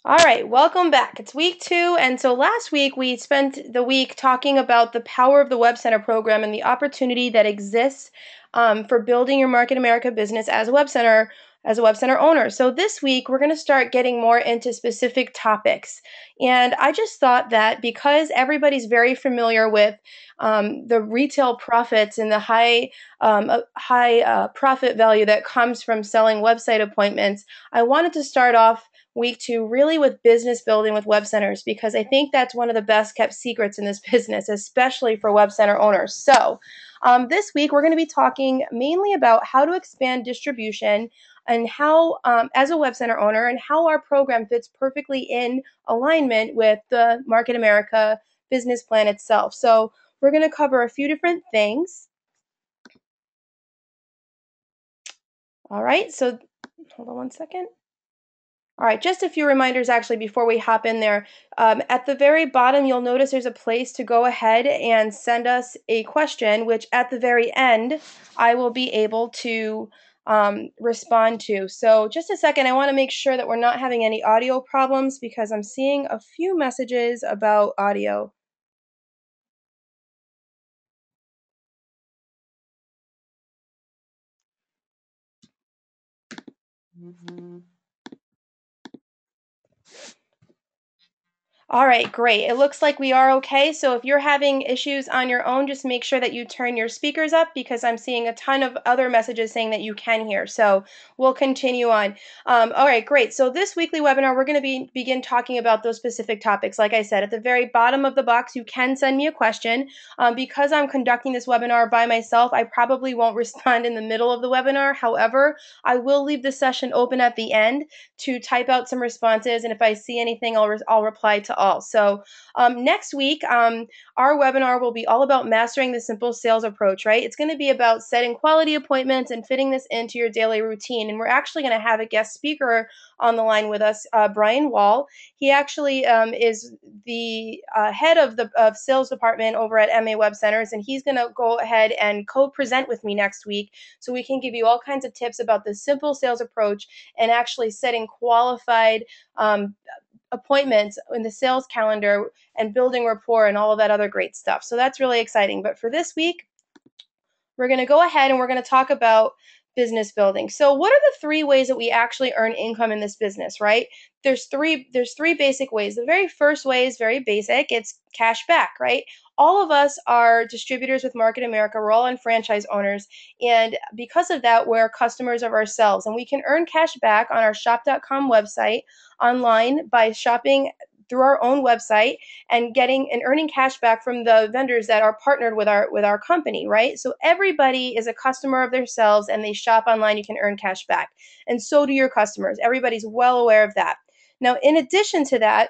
All right, welcome back. It's week 2, and so last week we spent the week talking about the power of the Web Center program and the opportunity that exists for building your Market America business as a Web Center owner. So this week we're going to start getting more into specific topics, and I just thought that because everybody's very familiar with the retail profits and the high profit value that comes from selling website appointments, I wanted to start off week 2 really with business building with web centers because I think that's one of the best kept secrets in this business, especially for web center owners. So this week we're going to be talking mainly about how to expand distribution and how, as a web center owner, and how our program fits perfectly in alignment with the Market America business plan itself. So we're going to cover a few different things. All right, so hold on one second. All right, just a few reminders actually before we hop in there. At the very bottom, you'll notice there's a place to go ahead and send us a question, which at the very end, I will be able to respond to. So just a second, I want to make sure that we're not having any audio problems because I'm seeing a few messages about audio. All right, great. It looks like we are okay. So if you're having issues on your own, just make sure that you turn your speakers up because I'm seeing a ton of other messages saying that you can hear. So we'll continue on. All right, great. So this weekly webinar, we're going to begin talking about those specific topics. Like I said, at the very bottom of the box, you can send me a question. Because I'm conducting this webinar by myself, I probably won't respond in the middle of the webinar. However, I will leave the session open at the end to type out some responses, and if I see anything, I'll reply to all. So next week, our webinar will be all about mastering the simple sales approach, right? It's going to be about setting quality appointments and fitting this into your daily routine. And we're actually going to have a guest speaker on the line with us, Brian Wall. He actually is the head of the sales department over at maWebCenters, and he's going to go ahead and co-present with me next week so we can give you all kinds of tips about the simple sales approach and actually setting qualified appointments in the sales calendar and building rapport and all of that other great stuff. So that's really exciting. But for this week, we're going to go ahead and we're going to talk about business building. So what are the 3 ways that we actually earn income in this business, right? There's three basic ways. The very first way is very basic. It's cash back, right? All of us are distributors with Market America. We're all in franchise owners. And because of that, we're customers of ourselves. And we can earn cash back on our shop.com website online by shopping through our own website and getting and earning cash back from the vendors that are partnered with our company, right? So everybody is a customer of themselves and they shop online, you can earn cash back. And so do your customers. Everybody's well aware of that. Now, in addition to that,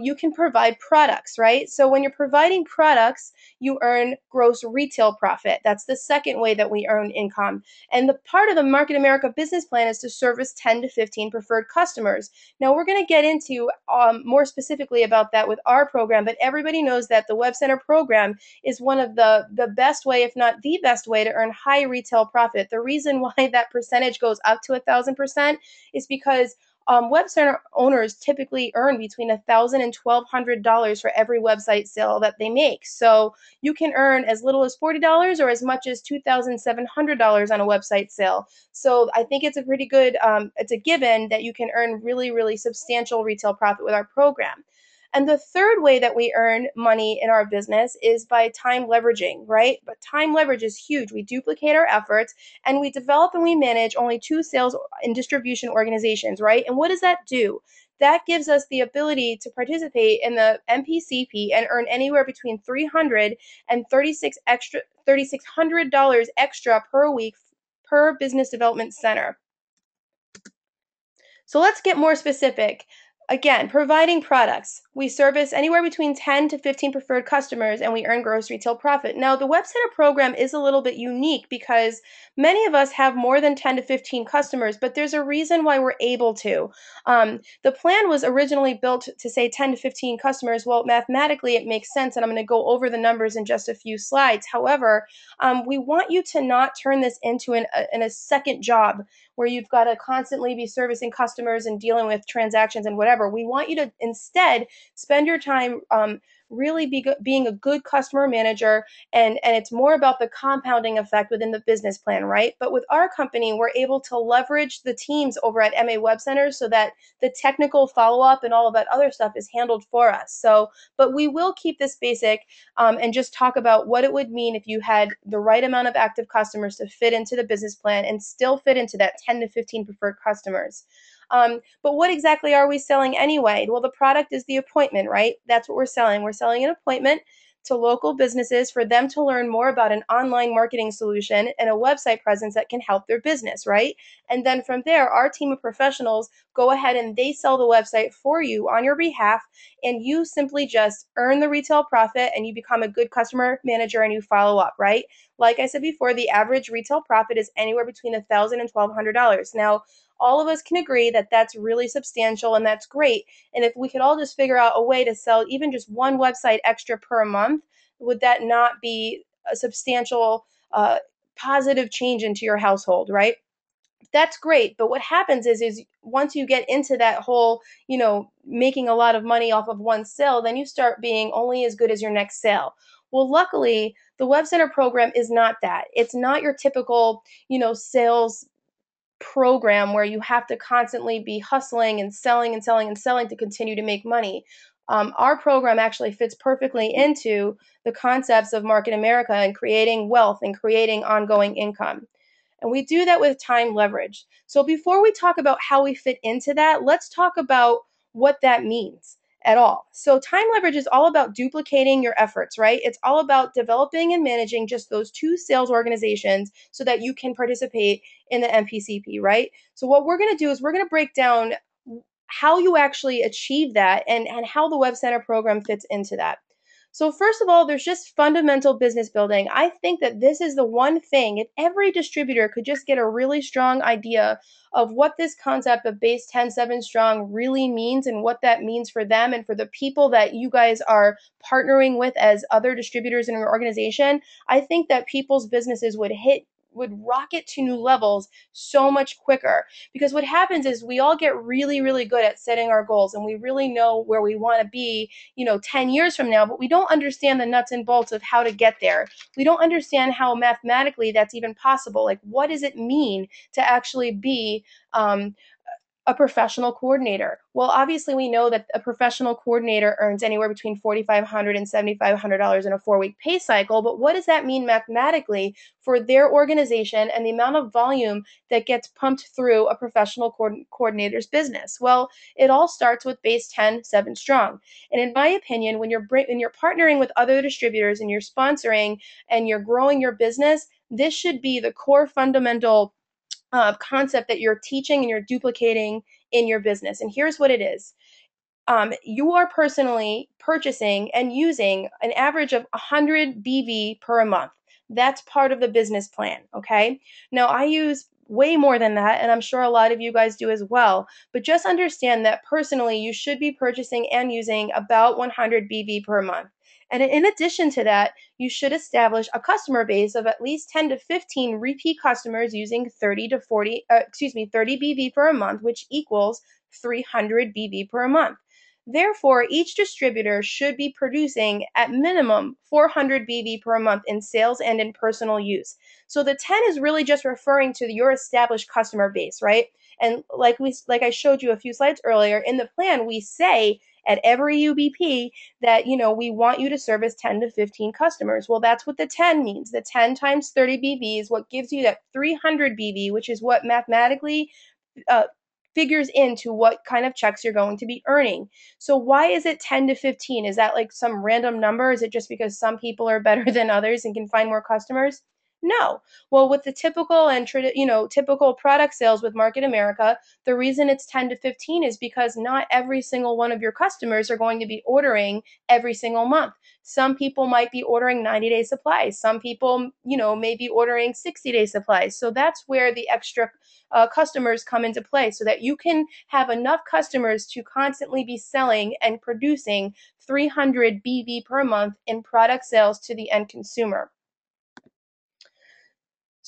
you can provide products, right? So when you're providing products, you earn gross retail profit. That's the second way that we earn income. And the part of the Market America business plan is to service 10 to 15 preferred customers. Now, we're going to get into more specifically about that with our program, but everybody knows that the Web Center program is one of the best way, if not the best way, to earn high retail profit. The reason why that percentage goes up to 1,000% is because web center owners typically earn between $1,000 and $1,200 for every website sale that they make. So you can earn as little as $40 or as much as $2,700 on a website sale. So I think it's a pretty good, it's a given that you can earn really, really substantial retail profit with our program. And the third way that we earn money in our business is by time leveraging, right? But time leverage is huge. We duplicate our efforts and we develop and we manage only 2 sales and distribution organizations, right? And what does that do? That gives us the ability to participate in the MPCP and earn anywhere between $300 and $3,600 extra per week per business development center. So let's get more specific. Again, providing products. We service anywhere between 10 to 15 preferred customers and we earn gross retail profit. Now, the Web Center program is a little bit unique because many of us have more than 10 to 15 customers, but there's a reason why we're able to. The plan was originally built to say 10 to 15 customers. Well, mathematically, it makes sense, and I'm going to go over the numbers in just a few slides. However, we want you to not turn this into a second job where you've got to constantly be servicing customers and dealing with transactions and whatever. whatever. We want you to instead spend your time really being a good customer manager, and it's more about the compounding effect within the business plan, right? But with our company, we're able to leverage the teams over at maWebCenters so that the technical follow-up and all of that other stuff is handled for us. So, but we will keep this basic and just talk about what it would mean if you had the right amount of active customers to fit into the business plan and still fit into that 10 to 15 preferred customers. But what exactly are we selling anyway? Well, the product is the appointment, right? That's what we're selling. We're selling an appointment to local businesses for them to learn more about an online marketing solution and a website presence that can help their business, right? And then from there, our team of professionals go ahead and they sell the website for you on your behalf, and you simply just earn the retail profit and you become a good customer manager and you follow up, right? Like I said before, the average retail profit is anywhere between $1,000 and $1,200. Now, all of us can agree that that's really substantial and that's great. And if we could all just figure out a way to sell even just one website extra per month, would that not be a substantial positive change into your household, right? That's great, but what happens is once you get into that whole, making a lot of money off of one sale, then you start being only as good as your next sale. Well, luckily, the Web Center program is not that. It's not your typical, sales program where you have to constantly be hustling and selling and selling and selling to continue to make money. Our program actually fits perfectly into the concepts of Market America and creating wealth and creating ongoing income. And we do that with time leverage. So before we talk about how we fit into that, let's talk about what that means at all. So time leverage is all about duplicating your efforts, right? It's all about developing and managing just those two sales organizations so that you can participate in the MPCP, right? So what we're going to do is we're going to break down how you actually achieve that and how the Web Center program fits into that. So first of all, there's just fundamental business building. I think that this is the one thing, if every distributor could just get a really strong idea of what this concept of base 10-7 strong really means and what that means for them and for the people that you guys are partnering with as other distributors in your organization, I think that people's businesses would rocket to new levels so much quicker. Because what happens is we all get really, really good at setting our goals and we really know where we want to be, 10 years from now, but we don't understand the nuts and bolts of how to get there. We don't understand how mathematically that's even possible. Like, what does it mean to actually be a professional coordinator? Well, obviously we know that a professional coordinator earns anywhere between $4,500 and $7,500 in a 4-week pay cycle, but what does that mean mathematically for their organization and the amount of volume that gets pumped through a professional coordinator's business? Well, it all starts with base 10-7 strong. And in my opinion, when you're partnering with other distributors and you're sponsoring and you're growing your business, this should be the core fundamental concept that you're teaching and you're duplicating in your business. And here's what it is. You are personally purchasing and using an average of 100 BV per month. That's part of the business plan, okay? Now, I use way more than that, and I'm sure a lot of you guys do as well. But just understand that personally, you should be purchasing and using about 100 BV per month. And in addition to that, you should establish a customer base of at least 10 to 15 repeat customers using 30 BV per month, which equals 300 BV per month. Therefore, each distributor should be producing at minimum 400 BV per month in sales and in personal use. So the 10 is really just referring to your established customer base, right? And like I showed you a few slides earlier, in the plan we say at every UBP that we want you to service 10 to 15 customers. Well, that's what the 10 means. The 10 times 30 BV is what gives you that 300 BV, which is what mathematically figures into what kind of checks you're going to be earning. So why is it 10 to 15? Is that like some random number? Is it just because some people are better than others and can find more customers? No. Well, with the typical and typical product sales with Market America, the reason it's 10 to 15 is because not every single one of your customers are going to be ordering every single month. Some people might be ordering 90-day supplies. Some people, may be ordering 60-day supplies. So that's where the extra customers come into play so that you can have enough customers to constantly be selling and producing 300 BV per month in product sales to the end consumer.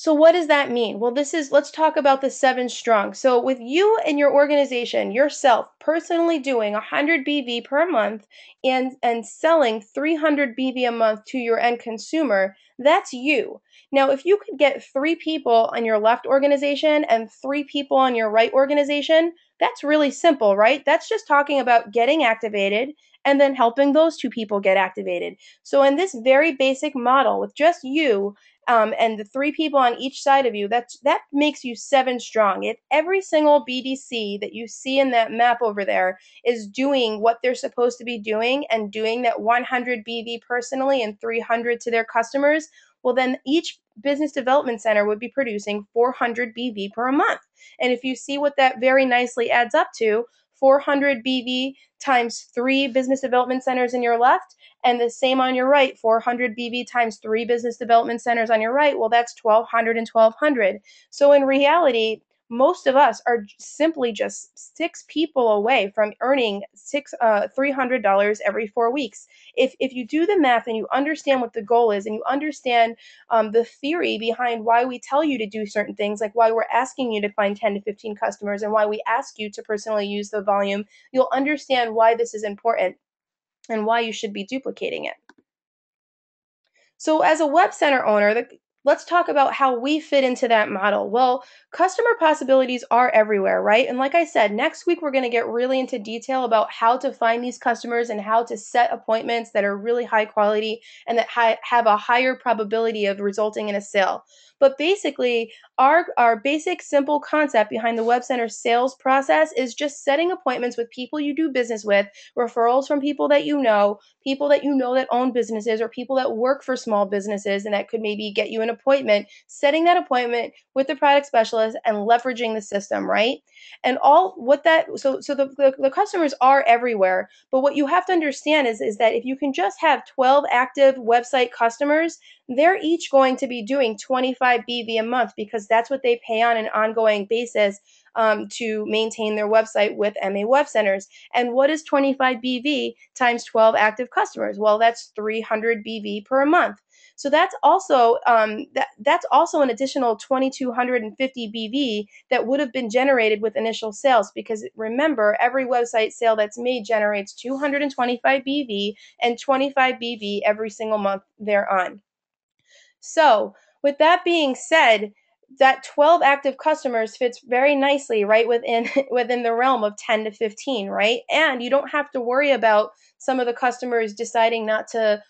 So what does that mean? Well, let's talk about the 7 strong. So with you and your organization, yourself personally doing 100 BV per month and selling 300 BV a month to your end consumer, that's you. Now, if you could get 3 people on your left organization and 3 people on your right organization, that's really simple, right? That's just talking about getting activated and then helping those 2 people get activated. So in this very basic model with just you, and the 3 people on each side of you, that makes you 7 strong. If every single BDC that you see in that map over there is doing what they're supposed to be doing and doing that 100 BV personally and 300 to their customers, well, then each business development center would be producing 400 BV per month. And if you see what that very nicely adds up to, 400 BV times 3 business development centers in your left, and the same on your right, 400 BV times 3 business development centers on your right, well, that's 1,200 and 1,200. So in reality, most of us are simply just 6 people away from earning $300 every 4 weeks. If you do the math and you understand what the goal is and you understand the theory behind why we tell you to do certain things, like why we're asking you to find 10 to 15 customers and why we ask you to personally use the volume, you'll understand why this is important and why you should be duplicating it. So, as a web center owner, let's talk about how we fit into that model. Well, customer possibilities are everywhere, right? And like I said, next week we're going to get really into detail about how to find these customers and how to set appointments that are really high quality and that have a higher probability of resulting in a sale. But basically, our basic simple concept behind the web center sales process is just setting appointments with people you do business with, referrals from people that you know that own businesses or people that work for small businesses and that could maybe get you an appointment, setting that appointment with the product specialist and leveraging the system, right? And all what that so the customers are everywhere, but what you have to understand is that if you can just have 12 active website customers, they're each going to be doing 25 BV a month because that's what they pay on an ongoing basis to maintain their website with maWebCenters. And what is 25 BV times 12 active customers? Well, that's 300 BV per month. So that's also an additional 2,250 BV that would have been generated with initial sales because remember, every website sale that's made generates 225 BV and 25 BV every single month thereon. So, with that being said, that 12 active customers fits very nicely right within within the realm of 10 to 15, right? And you don't have to worry about some of the customers deciding not to,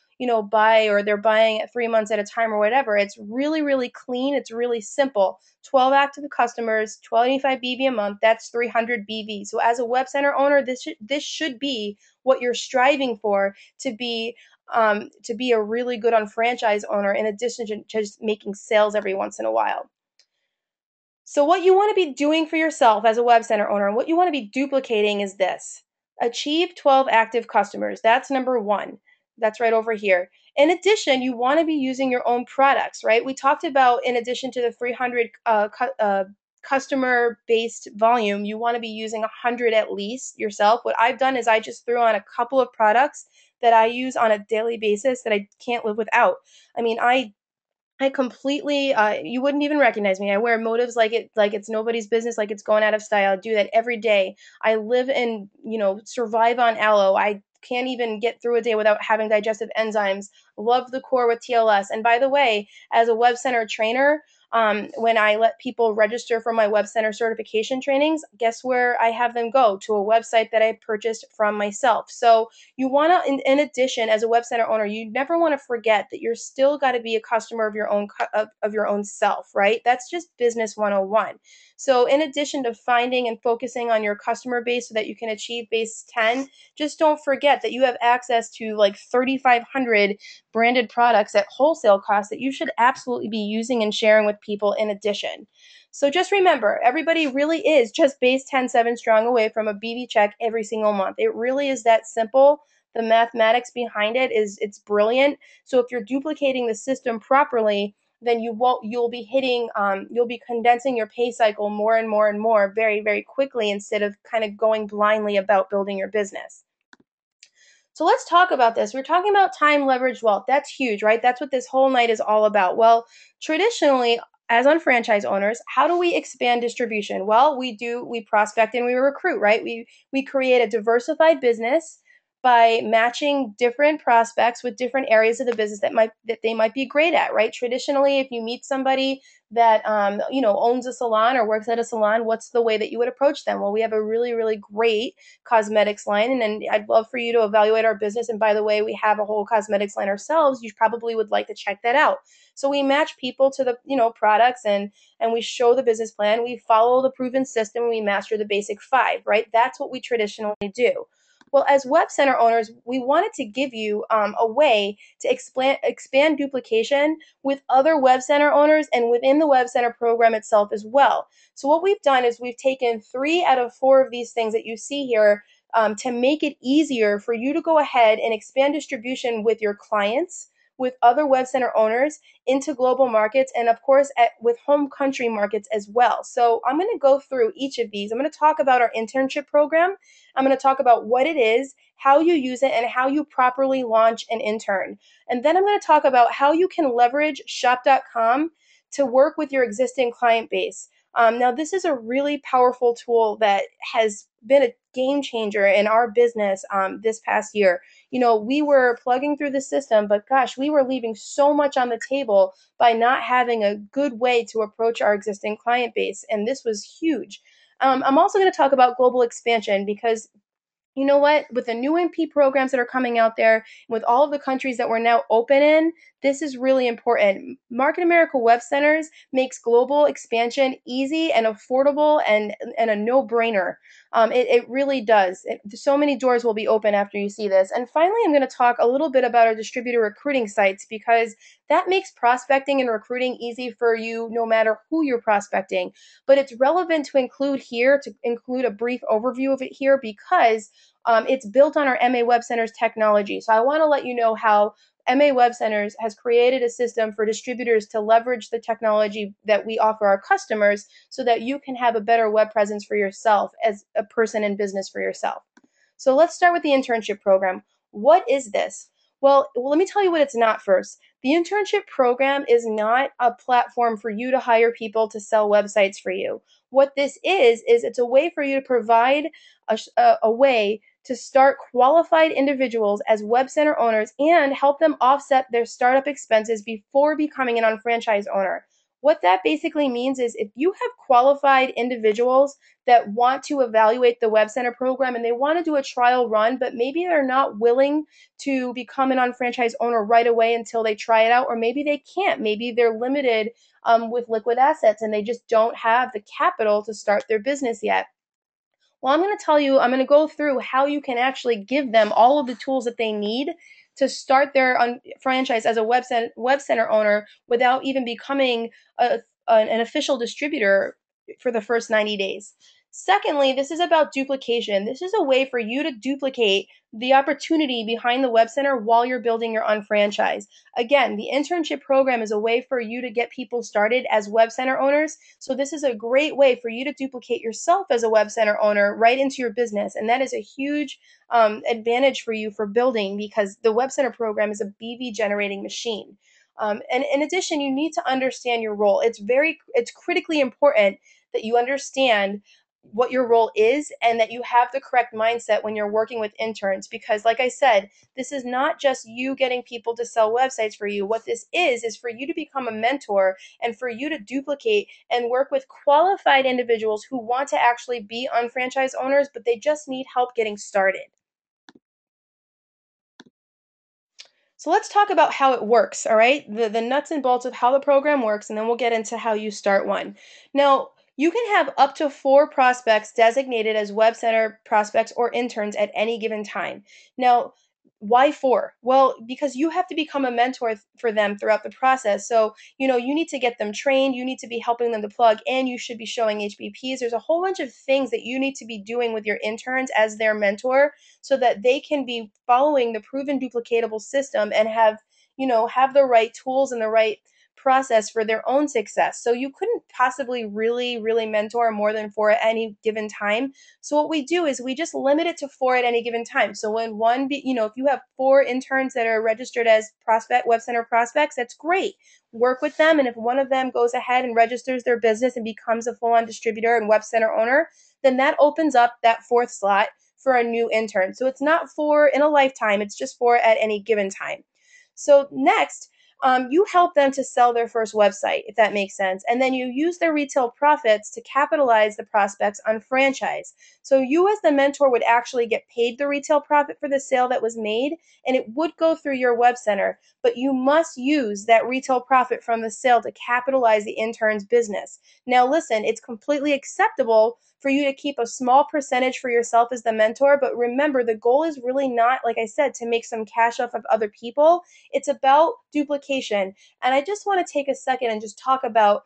buy or they're buying at 3 months at a time or whatever. It's really really clean, it's really simple. 12 active customers, 25 BV a month, that's 300 BV. So as a web center owner, this should be what you're striving for to be a really good on franchise owner in addition to just making sales every once in a while. So, what you want to be doing for yourself as a web center owner and what you want to be duplicating is this: achieve 12 active customers. That's number one. That's right over here. In addition, you want to be using your own products, right? We talked about in addition to the 300 customer based volume, you want to be using 100 at least yourself. What I've done is I just threw on a couple of products that I use on a daily basis that I can't live without. I mean, I completely you wouldn't even recognize me. I wear motives like it's nobody's business, like it's going out of style. I do that every day. I live and, survive on aloe. I can't even get through a day without having digestive enzymes. Love the core with TLS. And by the way, as a web center trainer, when I let people register for my web center certification trainings, guess where I have them go? To a website that I purchased from myself. So you want to, in addition, as a web center owner, you never want to forget that you're still got to be a customer of your own self, right? That's just business 101. So in addition to finding and focusing on your customer base so that you can achieve base 10, just don't forget that you have access to like 3,500 branded products at wholesale cost that you should absolutely be using and sharing with people in addition. So just remember, everybody really is just base 10-7 strong away from a BB check every single month. It really is that simple. The mathematics behind it's brilliant. So if you're duplicating the system properly, then you'll be condensing your pay cycle more and more and more very, very quickly instead of kind of going blindly about building your business. So let's talk about this. We're talking about time leverage wealth. That's huge, right? That's what this whole night is all about. Well, traditionally, as on franchise owners, how do we expand distribution? Well, we prospect and we recruit, right? We create a diversified business by matching different prospects with different areas of the business that they might be great at, right? Traditionally, if you meet somebody that owns a salon or works at a salon, what's the way that you would approach them? Well, we have a really, really great cosmetics line, and I'd love for you to evaluate our business. And by the way, we have a whole cosmetics line ourselves. You probably would like to check that out. So we match people to the products, and we show the business plan. We follow the proven system. We master the basic five, right? That's what we traditionally do. Well, as web center owners, we wanted to give you a way to expand duplication with other web center owners and within the web center program itself as well. So what we've done is we've taken 3 out of 4 of these things that you see here to make it easier for you to go ahead and expand distribution with your clients, with other web center owners into global markets, and of course with home country markets as well. So I'm going to go through each of these. I'm going to talk about our internship program. I'm going to talk about what it is, how you use it, and how you properly launch an intern. And then I'm going to talk about how you can leverage shop.com to work with your existing client base. Now, this is a really powerful tool that has been a game changer in our business this past year. We were plugging through the system, but gosh, we were leaving so much on the table by not having a good way to approach our existing client base. And this was huge. I'm also going to talk about global expansion because you know what? With the new MP programs that are coming out there, with all of the countries that we're now open in, this is really important. Market America Web Centers makes global expansion easy and affordable and a no-brainer. It really does. So many doors will be open after you see this. And finally, I'm going to talk a little bit about our distributor recruiting sites because that makes prospecting and recruiting easy for you no matter who you're prospecting. But it's relevant to include a brief overview of it here because it's built on our maWebCenters technology. So I want to let you know how maWebCenters has created a system for distributors to leverage the technology that we offer our customers so that you can have a better web presence for yourself as a person in business for yourself. So let's start with the internship program. What is this? Well, let me tell you what it's not first. The internship program is not a platform for you to hire people to sell websites for you. What this is it's a way for you to provide a way to start qualified individuals as web center owners and help them offset their startup expenses before becoming an unfranchised owner. What that basically means is if you have qualified individuals that want to evaluate the web center program and they want to do a trial run, but maybe they're not willing to become an unfranchised owner right away until they try it out, or maybe they can't. Maybe they're limited with liquid assets and they just don't have the capital to start their business yet. Well, I'm going to go through how you can actually give them all of the tools that they need to start their franchise as a web center owner without even becoming an official distributor for the first 90 days. Secondly, this is about duplication. This is a way for you to duplicate the opportunity behind the web center while you're building your own franchise. Again, the internship program is a way for you to get people started as web center owners. So this is a great way for you to duplicate yourself as a web center owner right into your business. And that is a huge advantage for you for building because the web center program is a BV generating machine. And in addition, you need to understand your role. It's critically important that you understand what your role is and that you have the correct mindset when you're working with interns because like I said, this is not just you getting people to sell websites for you. What this is for you to become a mentor and for you to duplicate and work with qualified individuals who want to actually be unfranchised owners, but they just need help getting started. So let's talk about how it works, all right? The nuts and bolts of how the program works, and then we'll get into how you start one. Now, you can have up to 4 prospects designated as web center prospects or interns at any given time. Now, why 4? Well, because you have to become a mentor for them throughout the process. So, you need to get them trained, you need to be helping them to plug, and you should be showing HBPs. There's a whole bunch of things that you need to be doing with your interns as their mentor so that they can be following the proven duplicatable system and have the right tools and the right process for their own success. So you couldn't possibly really mentor more than four at any given time. So what we do is we just limit it to four at any given time. So when if you have four interns that are registered as prospect web center prospects, that's great. Work with them, and if one of them goes ahead and registers their business and becomes a full-on distributor and web center owner, then that opens up that fourth slot for a new intern. So it's not four in a lifetime, it's just four at any given time. So next, you help them to sell their first website, if that makes sense. And then you use their retail profits to capitalize the prospects on franchise. So you, as the mentor, would actually get paid the retail profit for the sale that was made, and it would go through your web center. But you must use that retail profit from the sale to capitalize the intern's business. Now, listen, it's completely acceptable for you to keep a small percentage for yourself as the mentor, but remember, the goal is really not, like I said, to make some cash off of other people. It's about duplication. And I just want to take a second and just talk about,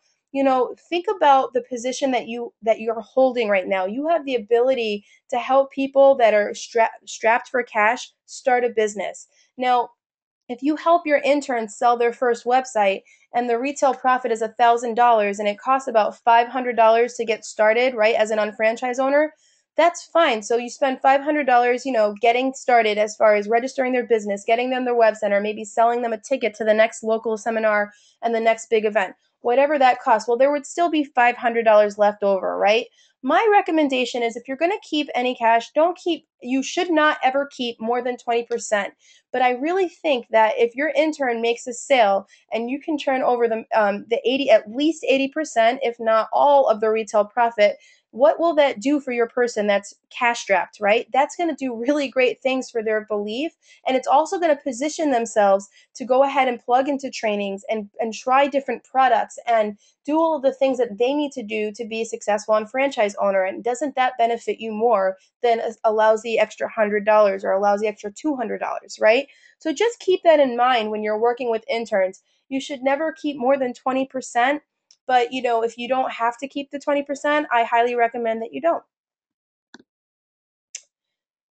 think about the position that you're holding right now. You have the ability to help people that are strapped for cash start a business. Now, if you help your interns sell their first website and the retail profit is $1,000 and it costs about $500 to get started, right, as an unfranchised owner, that's fine. So you spend $500, getting started as far as registering their business, getting them their web center, maybe selling them a ticket to the next local seminar and the next big event, whatever that costs. Well, there would still be $500 left over, right? My recommendation is if you're going to keep any cash, you should not ever keep more than 20%. But I really think that if your intern makes a sale and you can turn over the 80, at least 80%, if not all of the retail profit, what will that do for your person that's cash strapped, right? That's going to do really great things for their belief. And it's also going to position themselves to go ahead and plug into trainings and try different products and do all of the things that they need to do to be a successful on franchise owner. And doesn't that benefit you more than a lousy extra $100 or a lousy extra $200, right? So just keep that in mind when you're working with interns. You should never keep more than 20%. But if you don't have to keep the 20%, I highly recommend that you don't.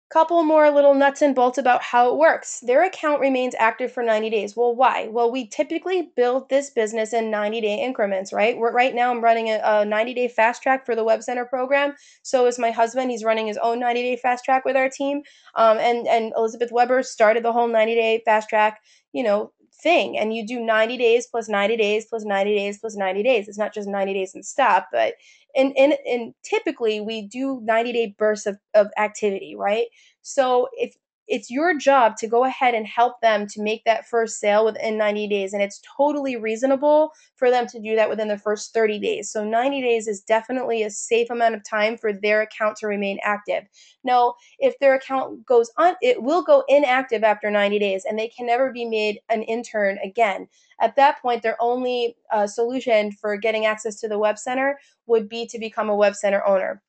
Couple more little nuts and bolts about how it works. Their account remains active for 90 days. Well, why? Well, we typically build this business in 90-day increments, right? Right now, I'm running a 90-day fast track for the Web Center program. So is my husband. He's running his own 90-day fast track with our team. And Elizabeth Weber started the whole 90-day fast track, thing. And you do 90 days plus 90 days plus 90 days plus 90 days. It's not just 90 days and stop, but and typically we do 90-day bursts of activity, right? So if it's your job to go ahead and help them to make that first sale within 90 days, and it's totally reasonable for them to do that within the first 30 days. So 90 days is definitely a safe amount of time for their account to remain active. Now, if their account goes on, it will go inactive after 90 days, and they can never be made an intern again. At that point, their only solution for getting access to the Web Center would be to become a Web Center owner.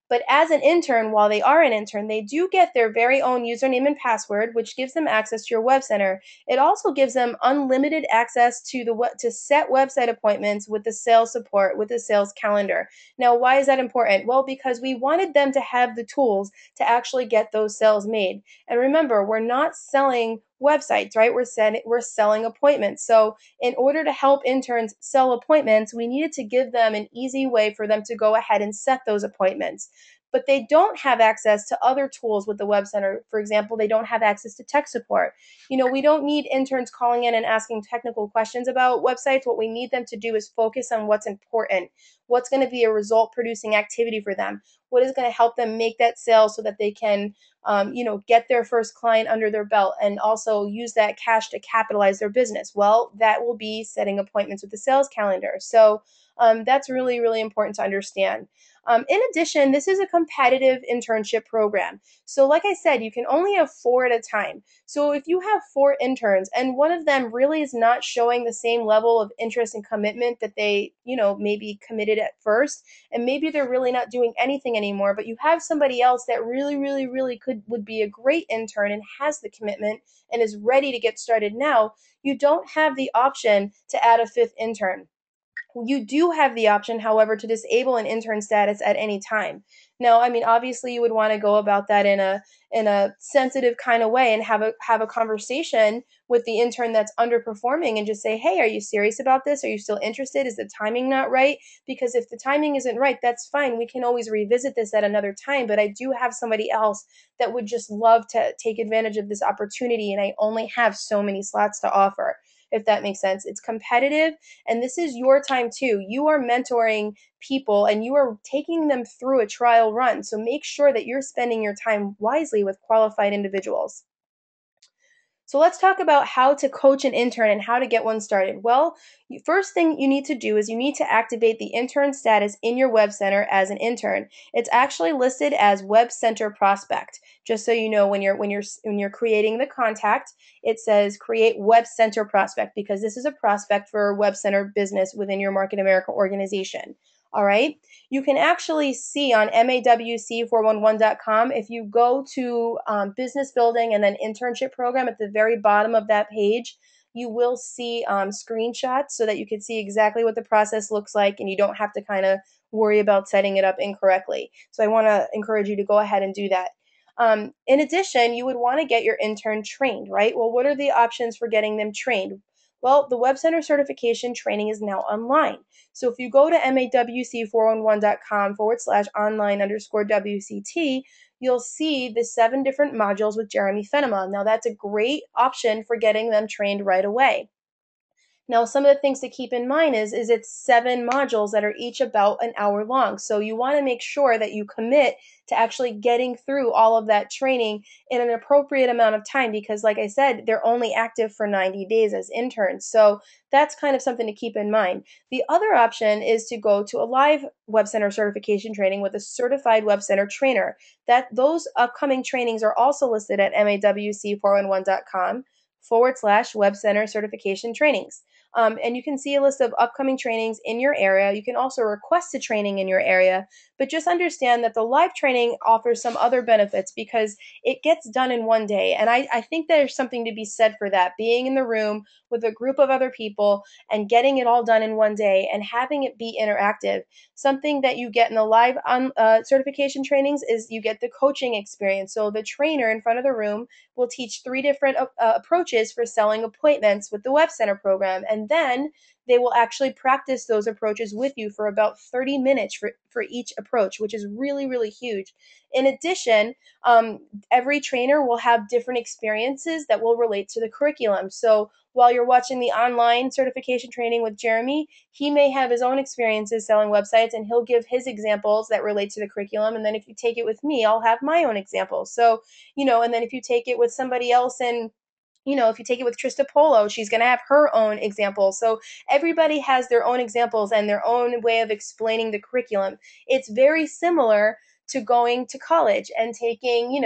But as an intern, while they are an intern, they do get their very own username and password, which gives them access to your web center. It also gives them unlimited access to set website appointments with the sales support, with the sales calendar. Now, why is that important? Well, because we wanted them to have the tools to actually get those sales made. And remember, we're not selling websites, right? We're selling appointments. So in order to help interns sell appointments, we needed to give them an easy way for them to go ahead and set those appointments. But they don't have access to other tools with the Web Center. For example, they don't have access to tech support. We don't need interns calling in and asking technical questions about websites. What we need them to do is focus on what's important, what's going to be a result producing activity for them, what is going to help them make that sale so that they can get their first client under their belt and also use that cash to capitalize their business. Well, that will be setting appointments with the sales calendar. So that's really, really important to understand. In addition, this is a competitive internship program. So like I said, you can only have four at a time. So if you have four interns and one of them really is not showing the same level of interest and commitment that they, maybe committed at first, and maybe they're really not doing anything anymore, but you have somebody else that really, really, really would be a great intern and has the commitment and is ready to get started now, you don't have the option to add a fifth intern. You do have the option, however, to disable an intern status at any time. Now, I mean, obviously, you would want to go about that in a sensitive kind of way and have a conversation with the intern that's underperforming and just say, "Hey, are you serious about this? Are you still interested? Is the timing not right?" Because if the timing isn't right, that's fine. We can always revisit this at another time. But I do have somebody else that would just love to take advantage of this opportunity, and I only have so many slots to offer. If that makes sense, it's competitive, and this is your time too. You are mentoring people and you are taking them through a trial run. So make sure that you're spending your time wisely with qualified individuals. So let's talk about how to coach an intern and how to get one started. Well, first thing you need to do is you need to activate the intern status in your web center as an intern. It's actually listed as Web Center Prospect. Just so you know, when you're creating the contact, it says create Web Center Prospect because this is a prospect for a web center business within your Market America organization. All right. You can actually see on maWebC411.com, if you go to business building and then internship program at the very bottom of that page, you will see screenshots so that you can see exactly what the process looks like and you don't have to kind of worry about setting it up incorrectly. So I want to encourage you to go ahead and do that. In addition, you would want to get your intern trained, right? Well, what are the options for getting them trained? Well, the Web Center certification training is now online. So if you go to mawc411.com /online underscore WCT, you'll see the 7 different modules with Jeremy Fenema. Now, that's a great option for getting them trained right away. Now, some of the things to keep in mind is it's 7 modules that are each about an hour long. So you want to make sure that you commit to actually getting through all of that training in an appropriate amount of time because, like I said, they're only active for 90 days as interns. So that's kind of something to keep in mind. The other option is to go to a live Web Center certification training with a certified Web Center trainer. Those upcoming trainings are also listed at mawc411.com /Web Center certification trainings. And you can see a list of upcoming trainings in your area. You can also request a training in your area, but just understand that the live training offers some other benefits because it gets done in one day. And I think there's something to be said for that, being in the room with a group of other people and getting it all done in one day and having it be interactive. Something that you get in the live certification trainings is you get the coaching experience. So the trainer in front of the room will teach 3 different approaches for selling appointments with the Web Center program. And then they will actually practice those approaches with you for about 30 minutes for each approach, which is really, really huge. In addition, every trainer will have different experiences that will relate to the curriculum. So while you're watching the online certification training with Jeremy, he may have his own experiences selling websites and he'll give his examples that relate to the curriculum. And then if you take it with me, I'll have my own examples. So, and then if you take it with somebody else and if you take it with Trista Polo, she's going to have her own examples. So everybody has their own examples and their own way of explaining the curriculum. It's very similar to going to college and taking,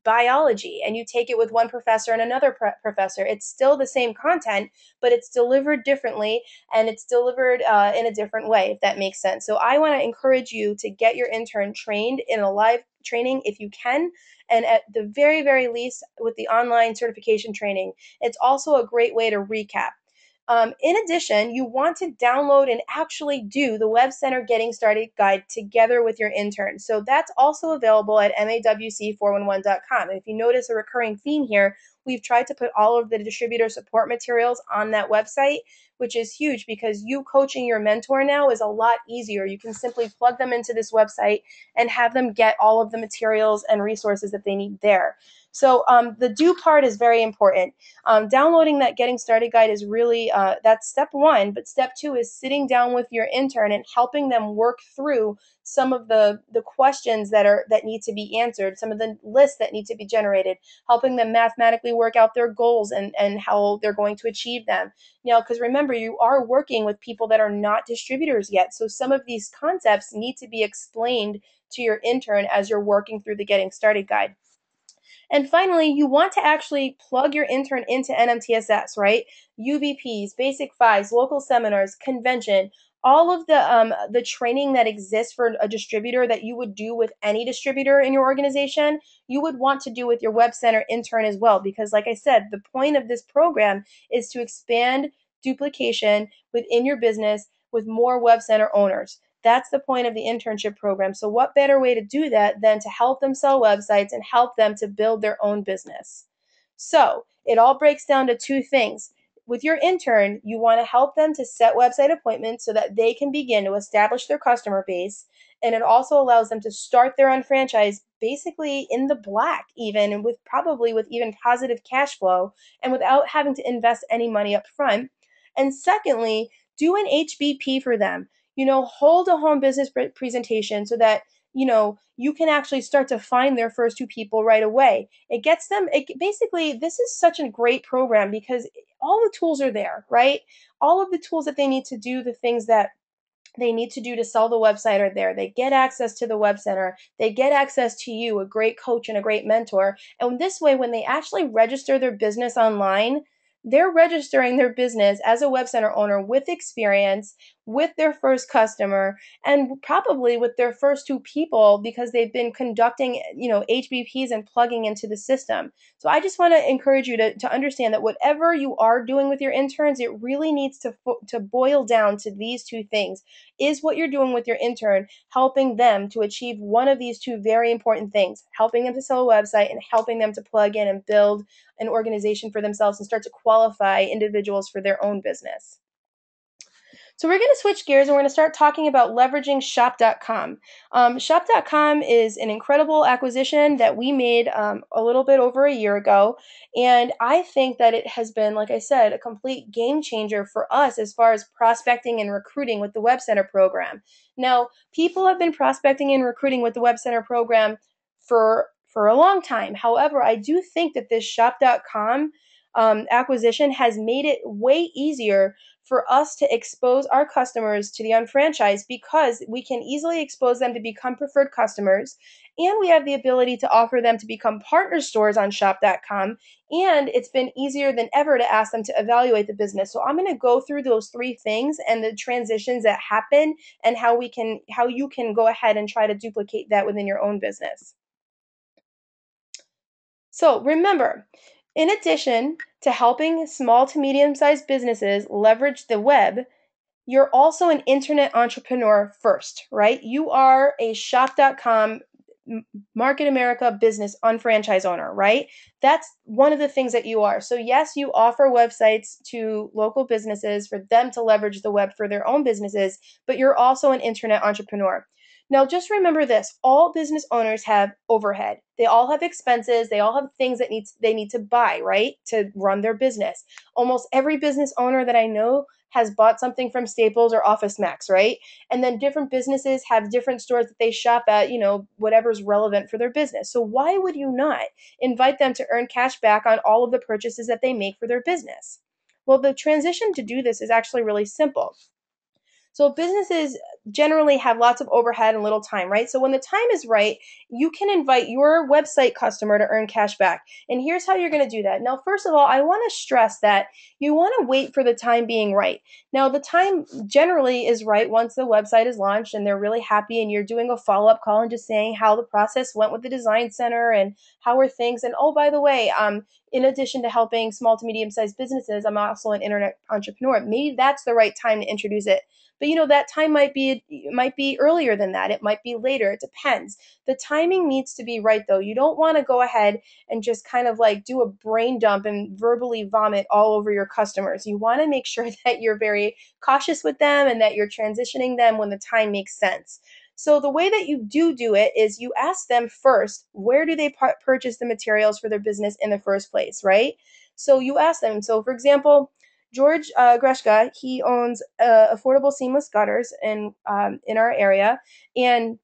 biology, and you take it with one professor and another professor. It's still the same content, but it's delivered differently and it's delivered in a different way, if that makes sense. So I want to encourage you to get your intern trained in a live training if you can, and at the very, very least with the online certification training. It's also a great way to recap. In addition, you want to download and actually do the Web Center Getting Started Guide together with your intern. So that's also available at mawc411.com. And if you notice a recurring theme here, we've tried to put all of the distributor support materials on that website, which is huge because you coaching your mentor now is a lot easier. You can simply plug them into this website and have them get all of the materials and resources that they need there. So the do part is very important. Downloading that Getting Started Guide is really, that's step 1, but step 2 is sitting down with your intern and helping them work through some of the questions that need to be answered, some of the lists that need to be generated, helping them mathematically work out their goals and how they're going to achieve them. Because remember, you are working with people that are not distributors yet, so some of these concepts need to be explained to your intern as you're working through the Getting Started Guide. And finally, you want to actually plug your intern into NMTSS, right? UVPs, Basic Fives, local seminars, convention, all of the training that exists for a distributor that you would do with any distributor in your organization, you would want to do with your Web Center intern as well. Because like I said, the point of this program is to expand duplication within your business with more web center owners. That's the point of the internship program. So, what better way to do that than to help them sell websites and help them to build their own business? So, it all breaks down to two things. With your intern, you want to help them to set website appointments so that they can begin to establish their customer base. And it also allows them to start their own franchise basically in the black, even, and with probably with even positive cash flow and without having to invest any money up front. And secondly, do an HBP for them. Hold a home business presentation so that you can actually start to find their first two people right away. It gets them, basically, this is such a great program because all the tools are there, right? All of the tools that they need to do the things that they need to do to sell the website are there. They get access to the web center. They get access to you, a great coach and a great mentor. And this way, when they actually register their business online, they're registering their business as a web center owner with experience, with their first customer, and probably with their first two people because they've been conducting, HBPs and plugging into the system. So I just want to encourage you to understand that whatever you are doing with your interns, it really needs to boil down to these two things. Is what you're doing with your intern helping them to achieve one of these two very important things, helping them to sell a website and helping them to plug in and build an organization for themselves and start to qualify individuals for their own business? So we're going to switch gears and we're going to start talking about leveraging shop.com. Shop.com is an incredible acquisition that we made a little bit over a year ago. And I think that it has been, like I said, a complete game changer for us as far as prospecting and recruiting with the Web Center program. Now, people have been prospecting and recruiting with the Web Center program for a long time. However, I do think that this shop.com acquisition has made it way easier for us to expose our customers to the unfranchised because we can easily expose them to become preferred customers, and we have the ability to offer them to become partner stores on shop.com, and it's been easier than ever to ask them to evaluate the business. So I'm going to go through those three things and the transitions that happen and how you can go ahead and try to duplicate that within your own business. So remember, in addition to helping small to medium sized businesses leverage the web, you're also an internet entrepreneur first, right? You are a shop.com Market America business unfranchise owner, right? That's one of the things that you are. So yes, you offer websites to local businesses for them to leverage the web for their own businesses, but you're also an internet entrepreneur. Now, just remember this, all business owners have overhead. They all have expenses. They all have things that they need to buy, right, to run their business. Almost every business owner that I know has bought something from Staples or Office Max, right? And then different businesses have different stores that they shop at, whatever's relevant for their business. So why would you not invite them to earn cash back on all of the purchases that they make for their business? Well, the transition to do this is actually really simple. So businesses generally have lots of overhead and little time, right? So when the time is right, you can invite your website customer to earn cash back. And here's how you're going to do that. Now, first of all, I want to stress that you want to wait for the time being right. Now, the time generally is right once the website is launched and they're really happy and you're doing a follow-up call and just saying how the process went with the design center and how are things. And oh, by the way, in addition to helping small to medium-sized businesses, I'm also an internet entrepreneur. Maybe that's the right time to introduce it. But that time might be earlier than that. It might be later. It depends. The timing needs to be right though. You don't want to go ahead and just kind of like do a brain dump and verbally vomit all over your customers. You want to make sure that you're very cautious with them and that you're transitioning them when the time makes sense. So the way that you do it is you ask them first, where do they purchase the materials for their business in the first place, right? So you ask them. So for example, George Greshka, he owns Affordable Seamless Gutters in our area, and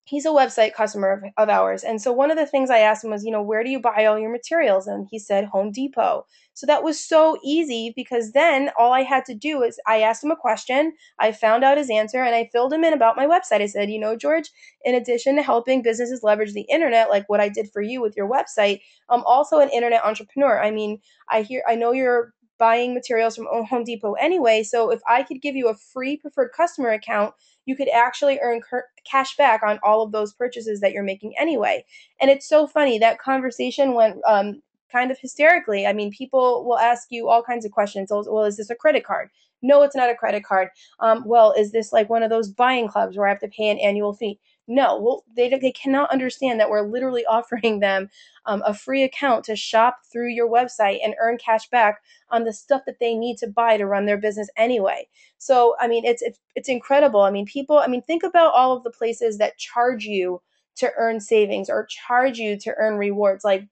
he's a website customer of ours. And so one of the things I asked him was, where do you buy all your materials? And he said Home Depot. So that was so easy because then all I had to do is I asked him a question, I found out his answer, and I filled him in about my website. I said, George, in addition to helping businesses leverage the internet, like what I did for you with your website, I'm also an internet entrepreneur. I mean, I know you're buying materials from Home Depot anyway, so if I could give you a free preferred customer account, you could actually earn cash back on all of those purchases that you're making anyway. And it's so funny, that conversation went kind of hysterically. I mean, people will ask you all kinds of questions. Well, is this a credit card? No, it's not a credit card. Well, is this like one of those buying clubs where I have to pay an annual fee? No, well, they cannot understand that we're literally offering them a free account to shop through your website and earn cash back on the stuff that they need to buy to run their business anyway. So, I mean, it's incredible. I mean, people, I mean, think about all of the places that charge you to earn savings or charge you to earn rewards, like,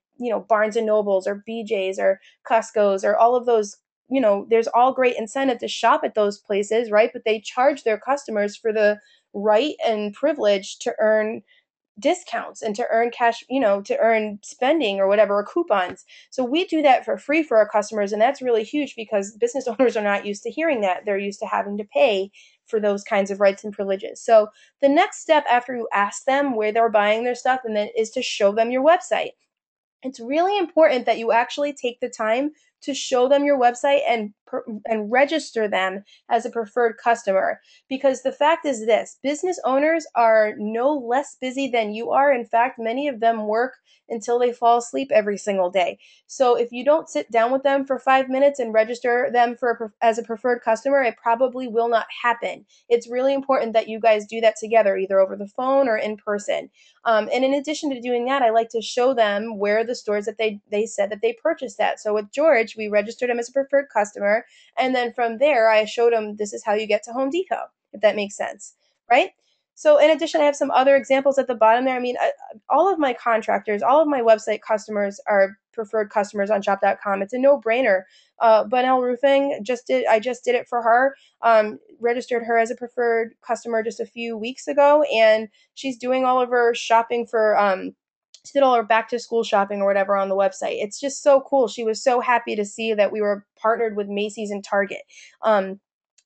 Barnes and Nobles or BJ's or Costco's or all of those. There's all great incentive to shop at those places, right? But they charge their customers for the right and privilege to earn discounts and to earn cash, to earn spending or whatever, or coupons. So we do that for free for our customers. And that's really huge because business owners are not used to hearing that. They're used to having to pay for those kinds of rights and privileges. So the next step after you ask them where they're buying their stuff and then is to show them your website. It's really important that you actually take the time to show them your website and register them as a preferred customer, because the fact is this: business owners are no less busy than you are. In fact, many of them work until they fall asleep every single day. So if you don't sit down with them for 5 minutes and register them as a preferred customer, it probably will not happen. It's really important that you guys do that together, either over the phone or in person. And in addition to doing that, I like to show them where the stores that they said that they purchased at. So with George, we registered him as a preferred customer. And then from there, I showed him this is how you get to Home Depot, if that makes sense, right? So in addition, I have some other examples at the bottom there. I mean, all of my contractors, all of my website customers are preferred customers on shop.com. It's a no-brainer. Bunnell Roofing I just did it for her. Registered her as a preferred customer just a few weeks ago, and she's doing all of her shopping for she did all her back to school shopping or whatever on the website. It's just so cool. She was so happy to see that we were partnered with Macy's and Target.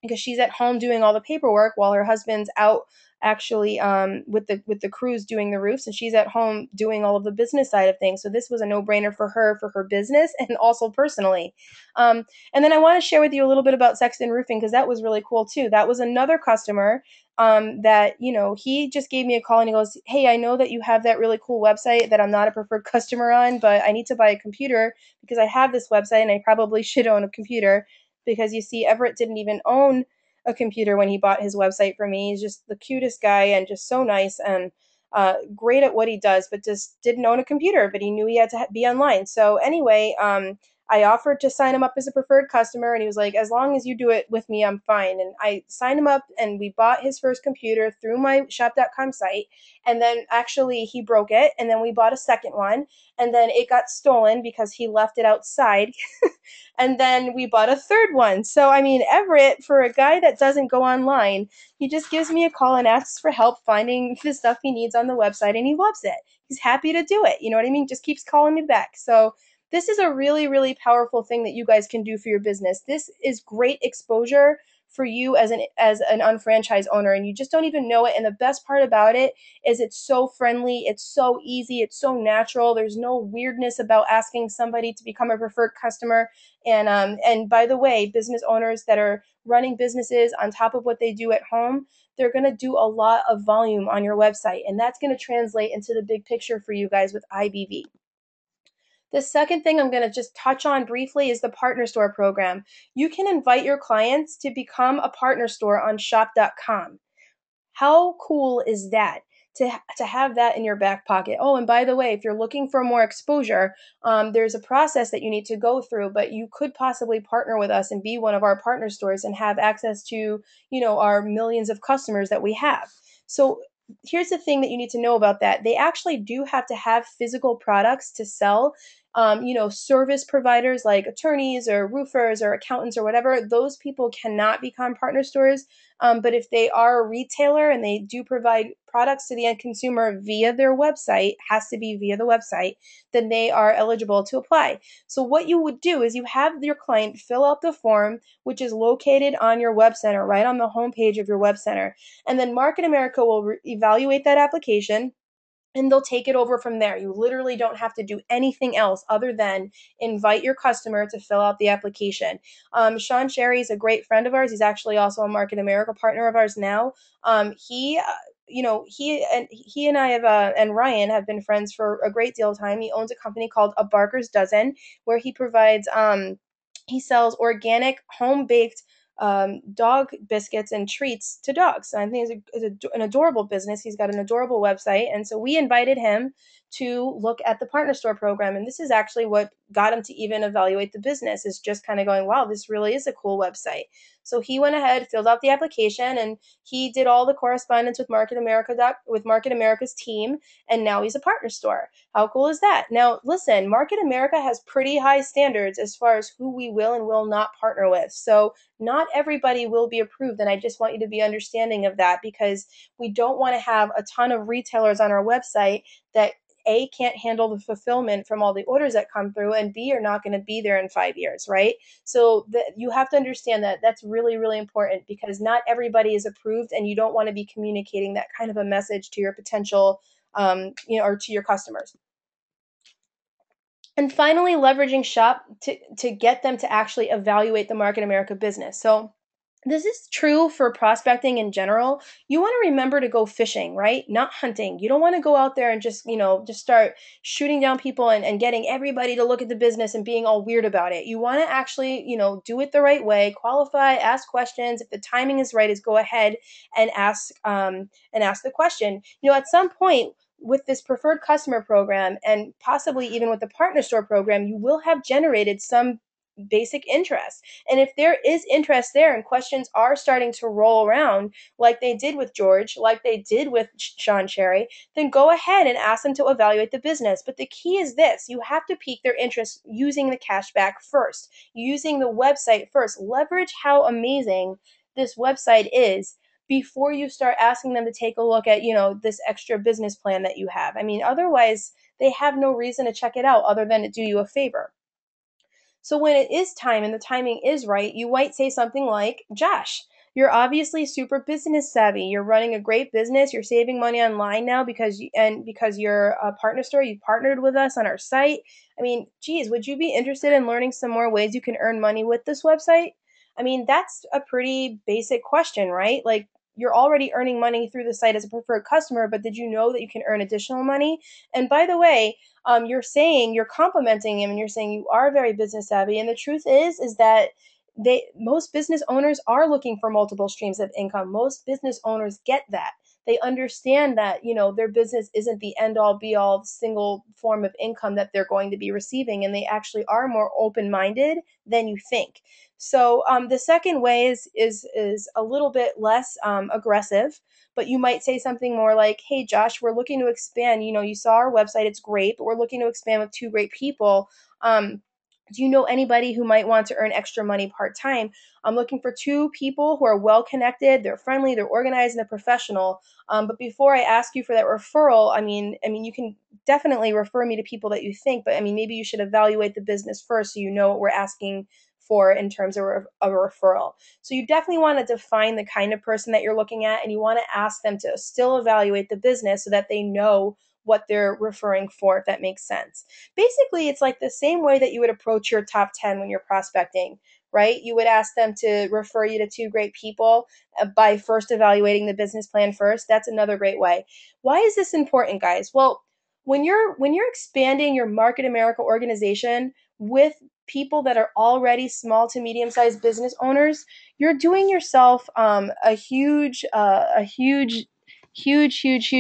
Because she's at home doing all the paperwork while her husband's out actually with the crews doing the roofs, and she's at home doing all of the business side of things. So this was a no-brainer for her business and also personally. And then I want to share with you a little bit about Sexton Roofing, because that was really cool too. That was another customer that, he just gave me a call and he goes, "Hey, I know that you have that really cool website that I'm not a preferred customer on, but I need to buy a computer because I have this website and I probably should own a computer." Because you see, Everett didn't even own a computer when he bought his website from me. He's just the cutest guy and just so nice and great at what he does, but just didn't own a computer, but he knew he had to be online. So anyway, I offered to sign him up as a preferred customer, and he was like, "As long as you do it with me, I'm fine." And I signed him up, and we bought his first computer through my shop.com site. And then actually he broke it, and then we bought a second one, and then it got stolen because he left it outside. And then we bought a third one. So, I mean, Everett, for a guy that doesn't go online, he just gives me a call and asks for help finding the stuff he needs on the website, and he loves it. He's happy to do it. You know what I mean? Just keeps calling me back. So, this is a really, really powerful thing that you guys can do for your business. This is great exposure for you as an unfranchised owner, and you just don't even know it. And the best part about it is it's so friendly, it's so easy, it's so natural. There's no weirdness about asking somebody to become a preferred customer. And by the way, business owners that are running businesses on top of what they do at home, they're going to do a lot of volume on your website, and that's going to translate into the big picture for you guys with IBV. The second thing I'm going to just touch on briefly is the partner store program. You can invite your clients to become a partner store on shop.com. How cool is that? To have that in your back pocket. Oh, and by the way, if you're looking for more exposure, there's a process that you need to go through, but you could possibly partner with us and be one of our partner stores and have access to, our millions of customers that we have. So here's the thing that you need to know about that. They actually do have to have physical products to sell. Service providers like attorneys or roofers or accountants or whatever, those people cannot become partner stores. But if they are a retailer and they do provide products to the end consumer via their website, has to be via the website, then they are eligible to apply. So what you would do is you have your client fill out the form, which is located on your web center, right on the homepage of your web center. And then Market America will evaluate that application, and they'll take it over from there. You literally don't have to do anything else other than invite your customer to fill out the application. Sean Sherry is a great friend of ours. He's actually also a Market America partner of ours now. he and I have and Ryan have been friends for a great deal of time. He owns a company called A Barker's Dozen, where he sells organic home baked dog biscuits and treats to dogs. And I think an adorable business. He's got an adorable website. And so we invited him to look at the partner store program. And this is actually what got him to even evaluate the business, is just kind of going, wow, this really is a cool website. So he went ahead, filled out the application, and he did all the correspondence with Market America's team, and now he's a partner store. How cool is that? Now, listen, Market America has pretty high standards as far as who we will and will not partner with. So not everybody will be approved, and I just want you to be understanding of that, because we don't want to have a ton of retailers on our website that A, can't handle the fulfillment from all the orders that come through, and B, are not going to be there in 5 years, right? So you have to understand that that's really, really important, because not everybody is approved, and you don't want to be communicating that kind of a message to your potential, or to your customers. And finally, leveraging shop to get them to actually evaluate the Market America business. So this is true for prospecting in general. You want to remember to go fishing, right? Not hunting. You don't want to go out there and just start shooting down people and getting everybody to look at the business and being all weird about it. You want to actually, do it the right way, qualify, ask questions. If the timing is right, is go ahead and ask the question. At some point, with this preferred customer program, and possibly even with the partner store program, you will have generated some basic interest. And if there is interest there and questions are starting to roll around, like they did with George, like they did with Sean Cherry, then go ahead and ask them to evaluate the business. But the key is this: you have to pique their interest using the cashback first, using the website first. Leverage how amazing this website is before you start asking them to take a look at, this extra business plan that you have. I mean, otherwise, they have no reason to check it out other than to do you a favor. So when it is time and the timing is right, you might say something like, Josh, you're obviously super business savvy. You're running a great business. You're saving money online now because you're a partner store. You partnered with us on our site. I mean, geez, would you be interested in learning some more ways you can earn money with this website? I mean, that's a pretty basic question, right? Like, you're already earning money through the site as a preferred customer, but did you know that you can earn additional money? And by the way, you're complimenting him, and you're saying you are very business savvy. And the truth is that most business owners are looking for multiple streams of income. Most business owners get that. They understand that, their business isn't the end all be all single form of income that they're going to be receiving. And they actually are more open-minded than you think. So the second way is a little bit less aggressive, but you might say something more like, hey, Josh, we're looking to expand. You saw our website, it's great, but we're looking to expand with two great people. Do you know anybody who might want to earn extra money part-time? I'm looking for two people who are well-connected, they're friendly, they're organized, and they're professional. But before I ask you for that referral, you can definitely refer me to people that you think, but maybe you should evaluate the business first so you know what we're asking for in terms of a referral. So you definitely want to define the kind of person that you're looking at, and you want to ask them to still evaluate the business so that they know what they're referring for, if that makes sense. Basically, it's like the same way that you would approach your top 10 when you're prospecting, right? You would ask them to refer you to two great people by first evaluating the business plan first. That's another great way. Why is this important, guys? Well, when you're expanding your Market America organization with people that are already small to medium-sized business owners, you're doing yourself a huge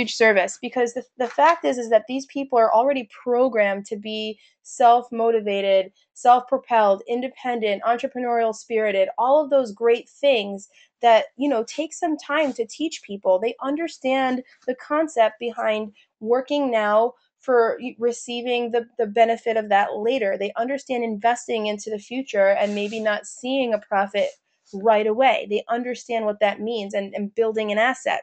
service, because the fact is that these people are already programmed to be self-motivated, self-propelled, independent, entrepreneurial spirited, all of those great things that take some time to teach people. They understand the concept behind working now for receiving the benefit of that later. They understand investing into the future and maybe not seeing a profit right away. They understand what that means, and building an asset.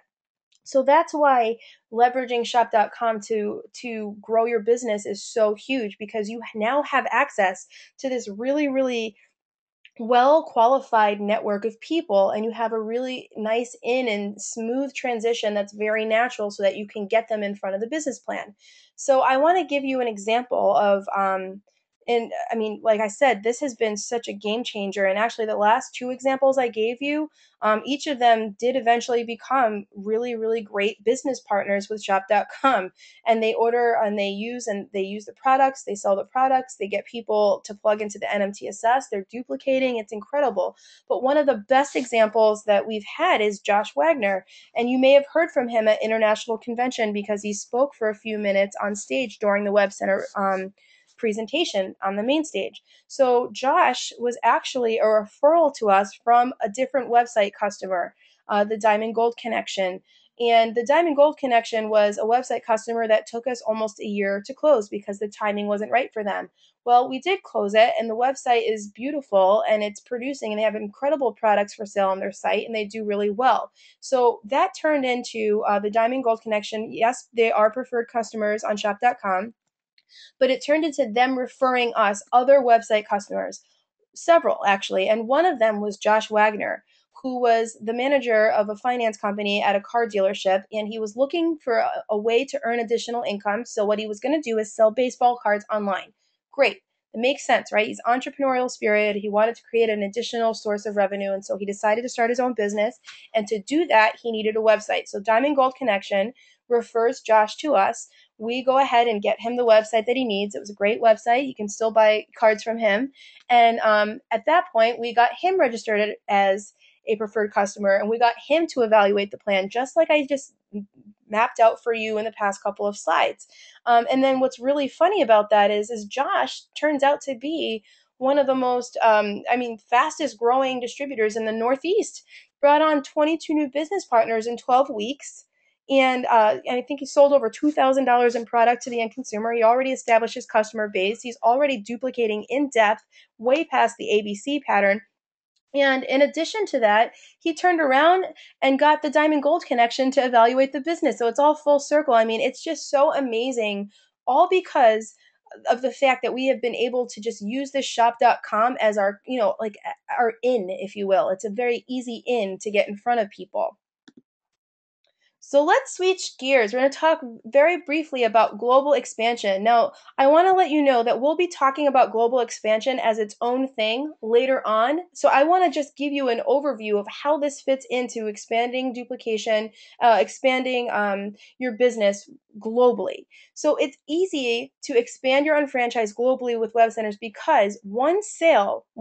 So that's why leveraging shop.com to grow your business is so huge, because you now have access to this really, really well qualified network of people, and you have a really nice and smooth transition that's very natural, so that you can get them in front of the business plan. So I want to give you an example of And I mean, like I said, this has been such a game changer. And actually, the last two examples I gave you, each of them did eventually become really, really great business partners with shop.com. And they order and they use the products, they sell the products, they get people to plug into the NMTSS, they're duplicating. It's incredible. But one of the best examples that we've had is Josh Wagner. And you may have heard from him at International Convention because he spoke for a few minutes on stage during the Web Center presentation on the main stage. So Josh was actually a referral to us from a different website customer, the Diamond Gold Connection. And the Diamond Gold Connection was a website customer that took us almost a year to close because the timing wasn't right for them. Well, we did close it, and the website is beautiful and it's producing, and they have incredible products for sale on their site, and they do really well. So that turned into the Diamond Gold Connection. Yes, they are preferred customers on shop.com, but it turned into them referring us other website customers, several actually. And one of them was Josh Wagner, who was the manager of a finance company at a car dealership. And he was looking for a way to earn additional income. So, what he was going to do is sell baseball cards online. Great. It makes sense, right? He's entrepreneurial spirit. He wanted to create an additional source of revenue. And so he decided to start his own business. And to do that, he needed a website. So Diamond Gold Connection refers Josh to us. We go ahead and get him the website that he needs. It was a great website. You can still buy cards from him. And at that point, we got him registered as a preferred customer, and we got him to evaluate the plan, just like I just mapped out for you in the past couple of slides. And then what's really funny about that is Josh turns out to be one of the most, fastest growing distributors in the Northeast. Brought on 22 new business partners in 12 weeks. And I think he sold over $2,000 in product to the end consumer. He already established his customer base. He's already duplicating in depth, way past the ABC pattern. And in addition to that, he turned around and got the Diamond Gold Connection to evaluate the business. So it's all full circle. I mean, it's just so amazing, all because of the fact that we have been able to just use this shop.com as our, like our in, if you will. It's a very easy in to get in front of people. So let's switch gears. We're going to talk very briefly about global expansion. Now, I want to let you know that we'll be talking about global expansion as its own thing later on. So I want to just give you an overview of how this fits into expanding duplication, expanding your business globally. So it's easy to expand your own franchise globally with web centers because one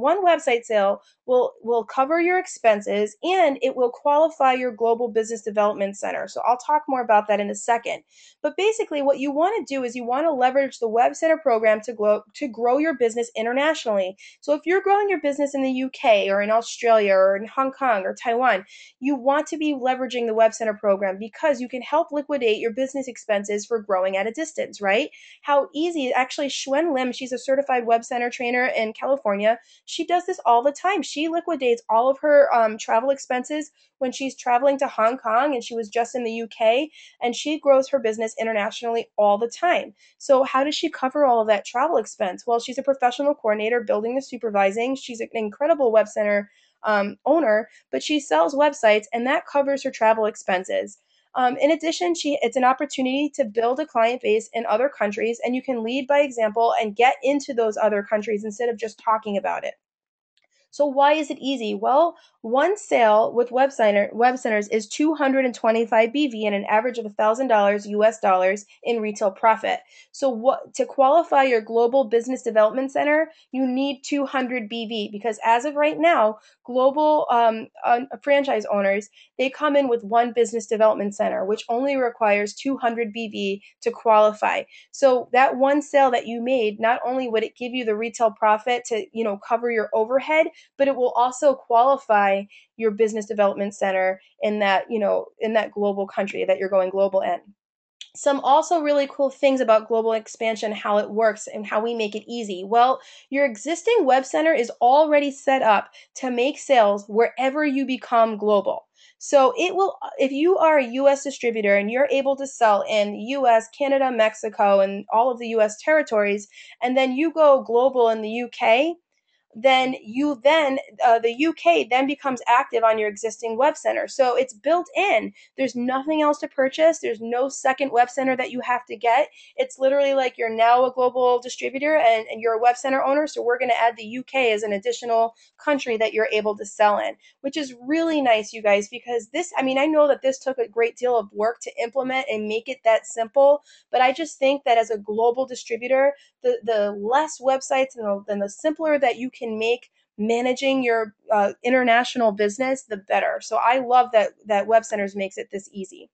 website sale will cover your expenses and it will qualify your global business development center. So I'll talk more about that in a second. But basically what you want to do is you want to leverage the web center program to grow your business internationally. So if you're growing your business in the UK or in Australia or in Hong Kong or Taiwan, you want to be leveraging the web center program because you can help liquidate your business expenses for growing at a distance, right? How easy. Actually, Shuen Lim, she's a certified web center trainer in California. She does this all the time. She liquidates all of her travel expenses when she's traveling to Hong Kong, and she was just in the UK, and she grows her business internationally all the time. So how does she cover all of that travel expense? Well, she's a professional coordinator, building and supervising. She's an incredible web center owner, but she sells websites, and that covers her travel expenses. In addition, it's an opportunity to build a client base in other countries, and you can lead by example and get into those other countries instead of just talking about it. So why is it easy? Well, one sale with web centers is 225 BV and an average of $1,000 US dollars in retail profit. So to qualify your global business development center, you need 200 BV because as of right now, global franchise owners, they come in with one business development center, which only requires 200 BV to qualify. So that one sale that you made, not only would it give you the retail profit to, cover your overhead, but it will also qualify your business development center in that, in that global country that you're going global in. Some also really cool things about global expansion, how it works and how we make it easy. Well, your existing web center is already set up to make sales wherever you become global. So it will, if you are a US distributor and you're able to sell in US, Canada, Mexico, and all of the US territories, and then you go global in the UK, then the UK then becomes active on your existing web center. So it's built in. There's nothing else to purchase. There's no second web center that you have to get. It's literally like you're now a global distributor and you're a web center owner. So we're going to add the UK as an additional country that you're able to sell in, which is really nice, you guys, because this, I mean, I know that this took a great deal of work to implement and make it that simple, but I just think that as a global distributor, the less websites and the simpler that you can make managing your international business, the better. So I love that Web Centers makes it this easy.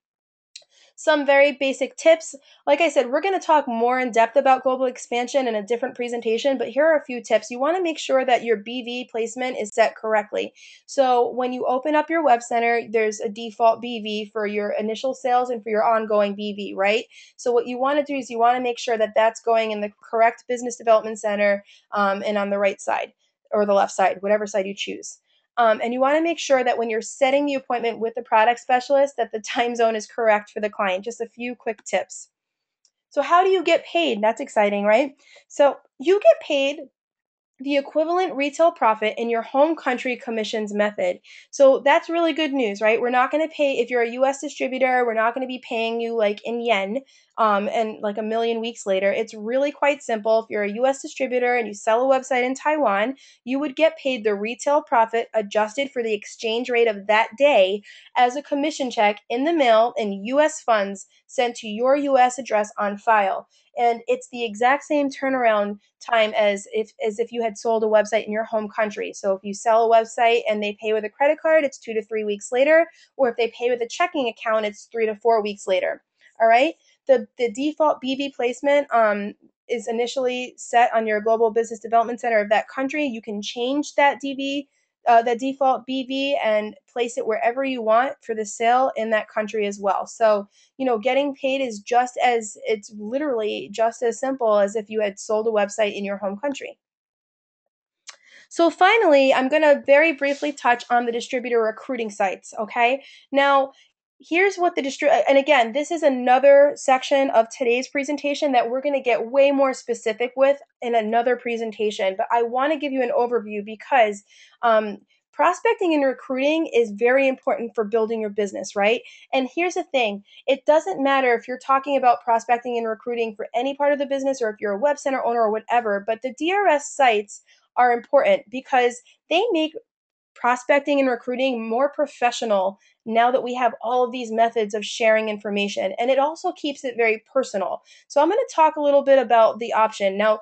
Some very basic tips. Like I said, we're going to talk more in depth about global expansion in a different presentation, but here are a few tips. You want to make sure that your BV placement is set correctly. So when you open up your web center, there's a default BV for your initial sales and for your ongoing BV, right? So what you want to do is you want to make sure that that's going in the correct business development center and on the right side or the left side, whatever side you choose. And you want to make sure that when you're setting the appointment with the product specialist, that the time zone is correct for the client. Just a few quick tips. So how do you get paid? That's exciting, right? So you get paid the equivalent retail profit in your home country commissions method. So that's really good news, right? We're not going to pay, if you're a US distributor, we're not going to be paying you like in yen and like a million weeks later. It's really quite simple. If you're a US distributor and you sell a website in Taiwan, you would get paid the retail profit adjusted for the exchange rate of that day as a commission check in the mail in US funds sent to your US address on file. And it's the exact same turnaround time as if you had sold a website in your home country. So if you sell a website and they pay with a credit card, it's 2 to 3 weeks later, or if they pay with a checking account, it's 3 to 4 weeks later. All right. The default BV placement is initially set on your global business development center of that country. You can change that the default BV and place it wherever you want for the sale in that country as well. So, getting paid is it's literally just as simple as if you had sold a website in your home country. So finally, I'm going to very briefly touch on the distributor recruiting sites, okay? Now, here's what and again, this is another section of today's presentation that we're going to get way more specific with in another presentation, but I want to give you an overview because prospecting and recruiting is very important for building your business, right? And here's the thing, it doesn't matter if you're talking about prospecting and recruiting for any part of the business or if you're a web center owner or whatever, but the DRS sites are important because they make prospecting and recruiting more professional now that we have all of these methods of sharing information. And it also keeps it very personal. So I'm going to talk a little bit about the option. Now,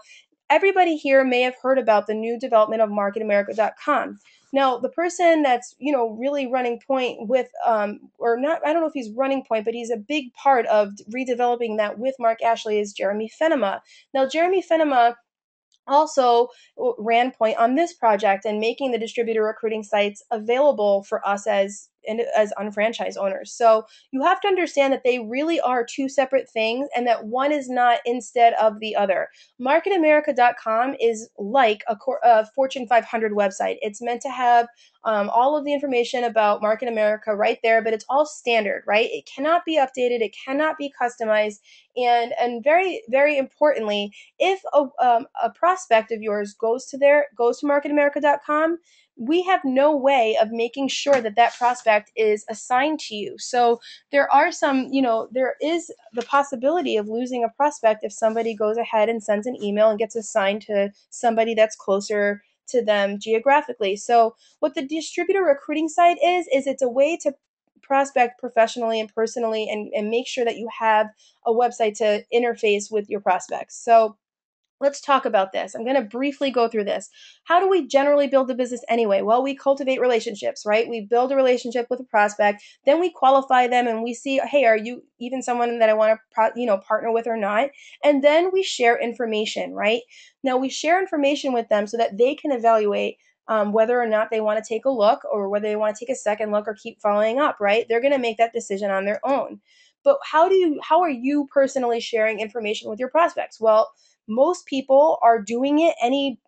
everybody here may have heard about the new development of marketamerica.com. Now, the person that's, really running point with, or not, I don't know if he's running point, but he's a big part of redeveloping that with Mark Ashley is Jeremy Fenema. Now, Jeremy Fenema also ran point on this project and making the distributor recruiting sites available for us as unfranchised owners. So you have to understand that they really are two separate things and that one is not instead of the other. MarketAmerica.com is like a Fortune 500 website. It's meant to have all of the information about Market America right there, but it's all standard, right? It cannot be updated. It cannot be customized. And very, very importantly, if a prospect of yours goes to marketamerica.com, we have no way of making sure that prospect is assigned to you. So there is the possibility of losing a prospect if somebody goes ahead and sends an email and gets assigned to somebody that's closer to them geographically. So what the distributor recruiting site is it's a way to prospect professionally and personally and make sure that you have a website to interface with your prospects. So let's talk about this. I'm going to briefly go through this. How do we generally build a business anyway? Well, we cultivate relationships, right? We build a relationship with a prospect, then we qualify them and we see, hey, are you even someone that I want to, partner with or not? And then we share information, right? Now we share information with them so that they can evaluate whether or not they want to take a look or whether they want to take a second look or keep following up, right? They're going to make that decision on their own. But how are you personally sharing information with your prospects? Well, most people are doing it any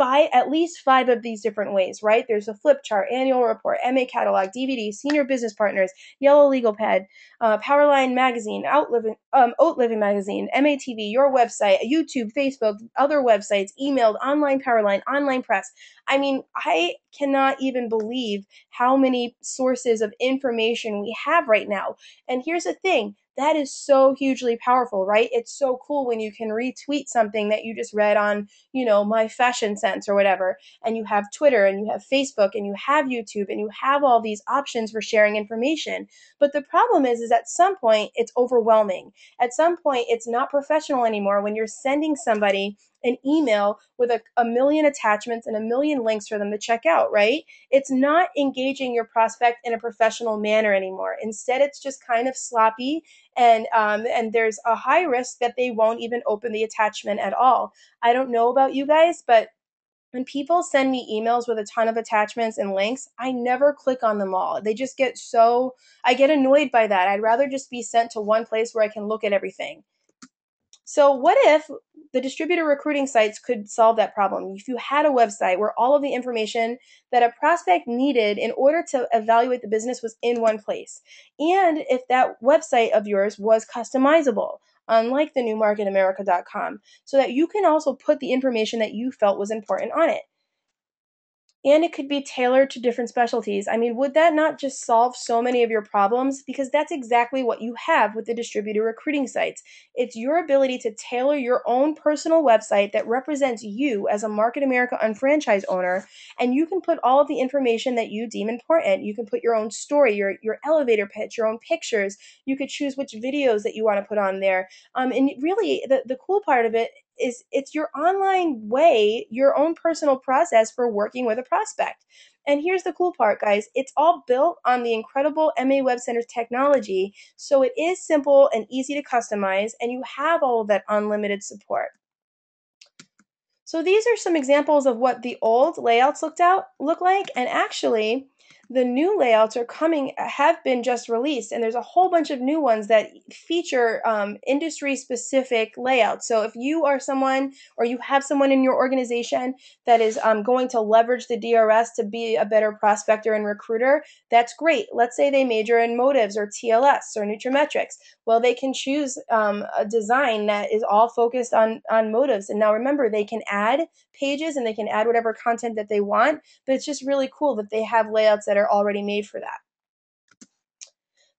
at least five of these different ways, right? There's a flip chart, annual report, MA catalog, DVD, senior business partners, yellow legal pad, Powerline magazine, Oat Living magazine, MATV, your website, YouTube, Facebook, other websites, emailed, online Powerline, online press. I mean, I cannot even believe how many sources of information we have right now. And here's the thing, that is so hugely powerful, right? It's so cool when you can retweet something that you just read on, My Fashion Sense or whatever, and you have Twitter and you have Facebook and you have YouTube and you have all these options for sharing information. But the problem is at some point it's overwhelming. At some point it's not professional anymore when you're sending somebody an email with a million attachments and a million links for them to check out, right? It's not engaging your prospect in a professional manner anymore. Instead, it's just kind of sloppy, and there's a high risk that they won't even open the attachment at all. I don't know about you guys, but when people send me emails with a ton of attachments and links, I never click on them all. They just I get annoyed by that. I'd rather just be sent to one place where I can look at everything. So, what if the distributor recruiting sites could solve that problem? If you had a website where all of the information that a prospect needed in order to evaluate the business was in one place, and if that website of yours was customizable, unlike the newmarketamerica.com, so that you can also put the information that you felt was important on it. And it could be tailored to different specialties. I mean, would that not just solve so many of your problems? Because that's exactly what you have with the distributor recruiting sites. It's your ability to tailor your own personal website that represents you as a Market America unfranchised owner, and you can put all of the information that you deem important. You can put your own story, your elevator pitch, your own pictures. You could choose which videos that you want to put on there. And really, the cool part of it is it's your online way, your own personal process for working with a prospect. And here's the cool part, guys. It's all built on the incredible maWebCenters technology, so it is simple and easy to customize, and you have all of that unlimited support. So these are some examples of what the old layouts look like, and actually the new layouts have been just released, and there's a whole bunch of new ones that feature industry specific layouts. So if you are someone or you have someone in your organization that is going to leverage the DRS to be a better prospector and recruiter, that's great. Let's say they major in motives or TLS or nutrimetrics. Well, they can choose a design that is all focused on motives. And now remember, they can add pages and they can add whatever content that they want, but it's just really cool that they have layouts that are already made for that.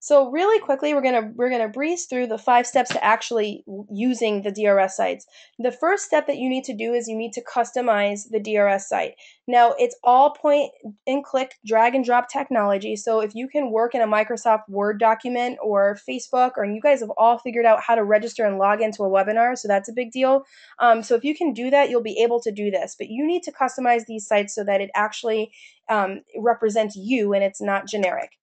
So really quickly, we're gonna breeze through the 5 steps to actually using the DRS sites. The first step that you need to do is you need to customize the DRS site. Now, it's all point and click, drag and drop technology. So if you can work in a Microsoft Word document or Facebook, or you guys have all figured out how to register and log into a webinar, so that's a big deal. So if you can do that, you'll be able to do this. But you need to customize these sites so that it actually represents you and it's not generic.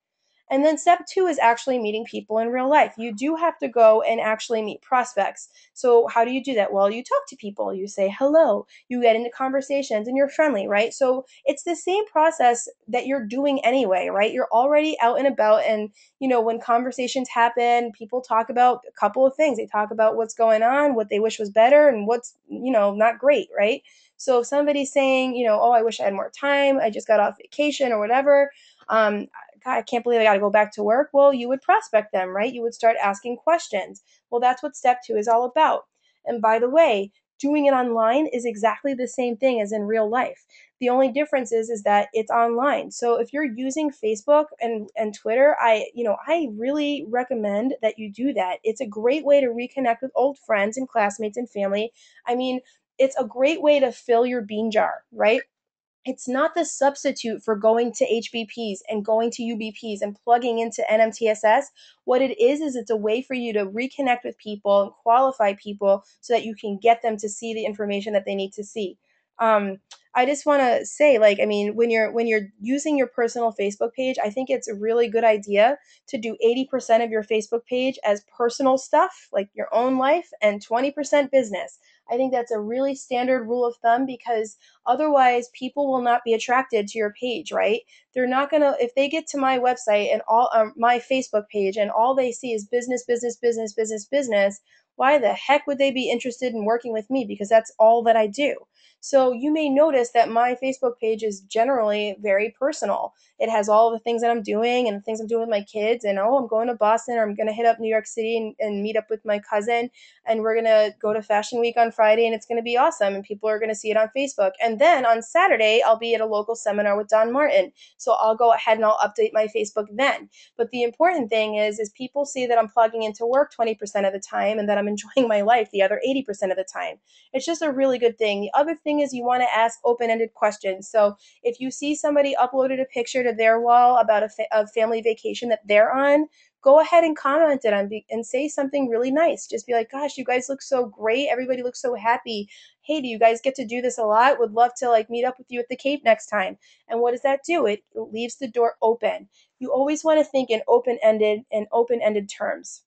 And then step 2 is actually meeting people in real life. You do have to go and actually meet prospects. So how do you do that? Well, you talk to people, you say hello, you get into conversations, and you're friendly, right? So it's the same process that you're doing anyway, right? You're already out and about, and when conversations happen, people talk about a couple of things. They talk about what's going on, what they wish was better, and what's not great, right? So if somebody's saying, oh, I wish I had more time, I just got off vacation or whatever, God, I can't believe I got to go back to work. Well, you would prospect them, right? You would start asking questions. Well, that's what step 2 is all about. And by the way, doing it online is exactly the same thing as in real life. The only difference is that it's online. So if you're using Facebook and Twitter, I really recommend that you do that. It's a great way to reconnect with old friends and classmates and family. I mean, it's a great way to fill your bean jar, right? It's not the substitute for going to HBPs and going to UBPs and plugging into NMTSS. What it is it's a way for you to reconnect with people and qualify people so that you can get them to see the information that they need to see. I just want to say, when you're using your personal Facebook page, I think it's a really good idea to do 80% of your Facebook page as personal stuff, like your own life, and 20% business. I think that's a really standard rule of thumb, because otherwise people will not be attracted to your page, right? They're not going to, if they get to my website and all my Facebook page and all they see is business, business, business, business, business, why the heck would they be interested in working with me? Because that's all that I do. So you may notice that my Facebook page is generally very personal. It has all the things that I'm doing and the things I'm doing with my kids. And oh, I'm going to Boston, or I'm going to hit up New York City and meet up with my cousin. And we're going to go to Fashion Week on Friday, and it's going to be awesome. And people are going to see it on Facebook. And then on Saturday, I'll be at a local seminar with Don Martin. So I'll go ahead and I'll update my Facebook then. But the important thing is people see that I'm plugging into work 20% of the time and that I'm enjoying my life the other 80% of the time. It's just a really good thing. The other thing is you want to ask open-ended questions. So if you see somebody uploaded a picture to their wall about a family vacation that they're on, go ahead and comment it on and say something really nice. Just be like, gosh, you guys look so great. Everybody looks so happy. Hey, do you guys get to do this a lot? Would love to like meet up with you at the Cape next time. And what does that do? It leaves the door open. You always want to think in open-ended terms.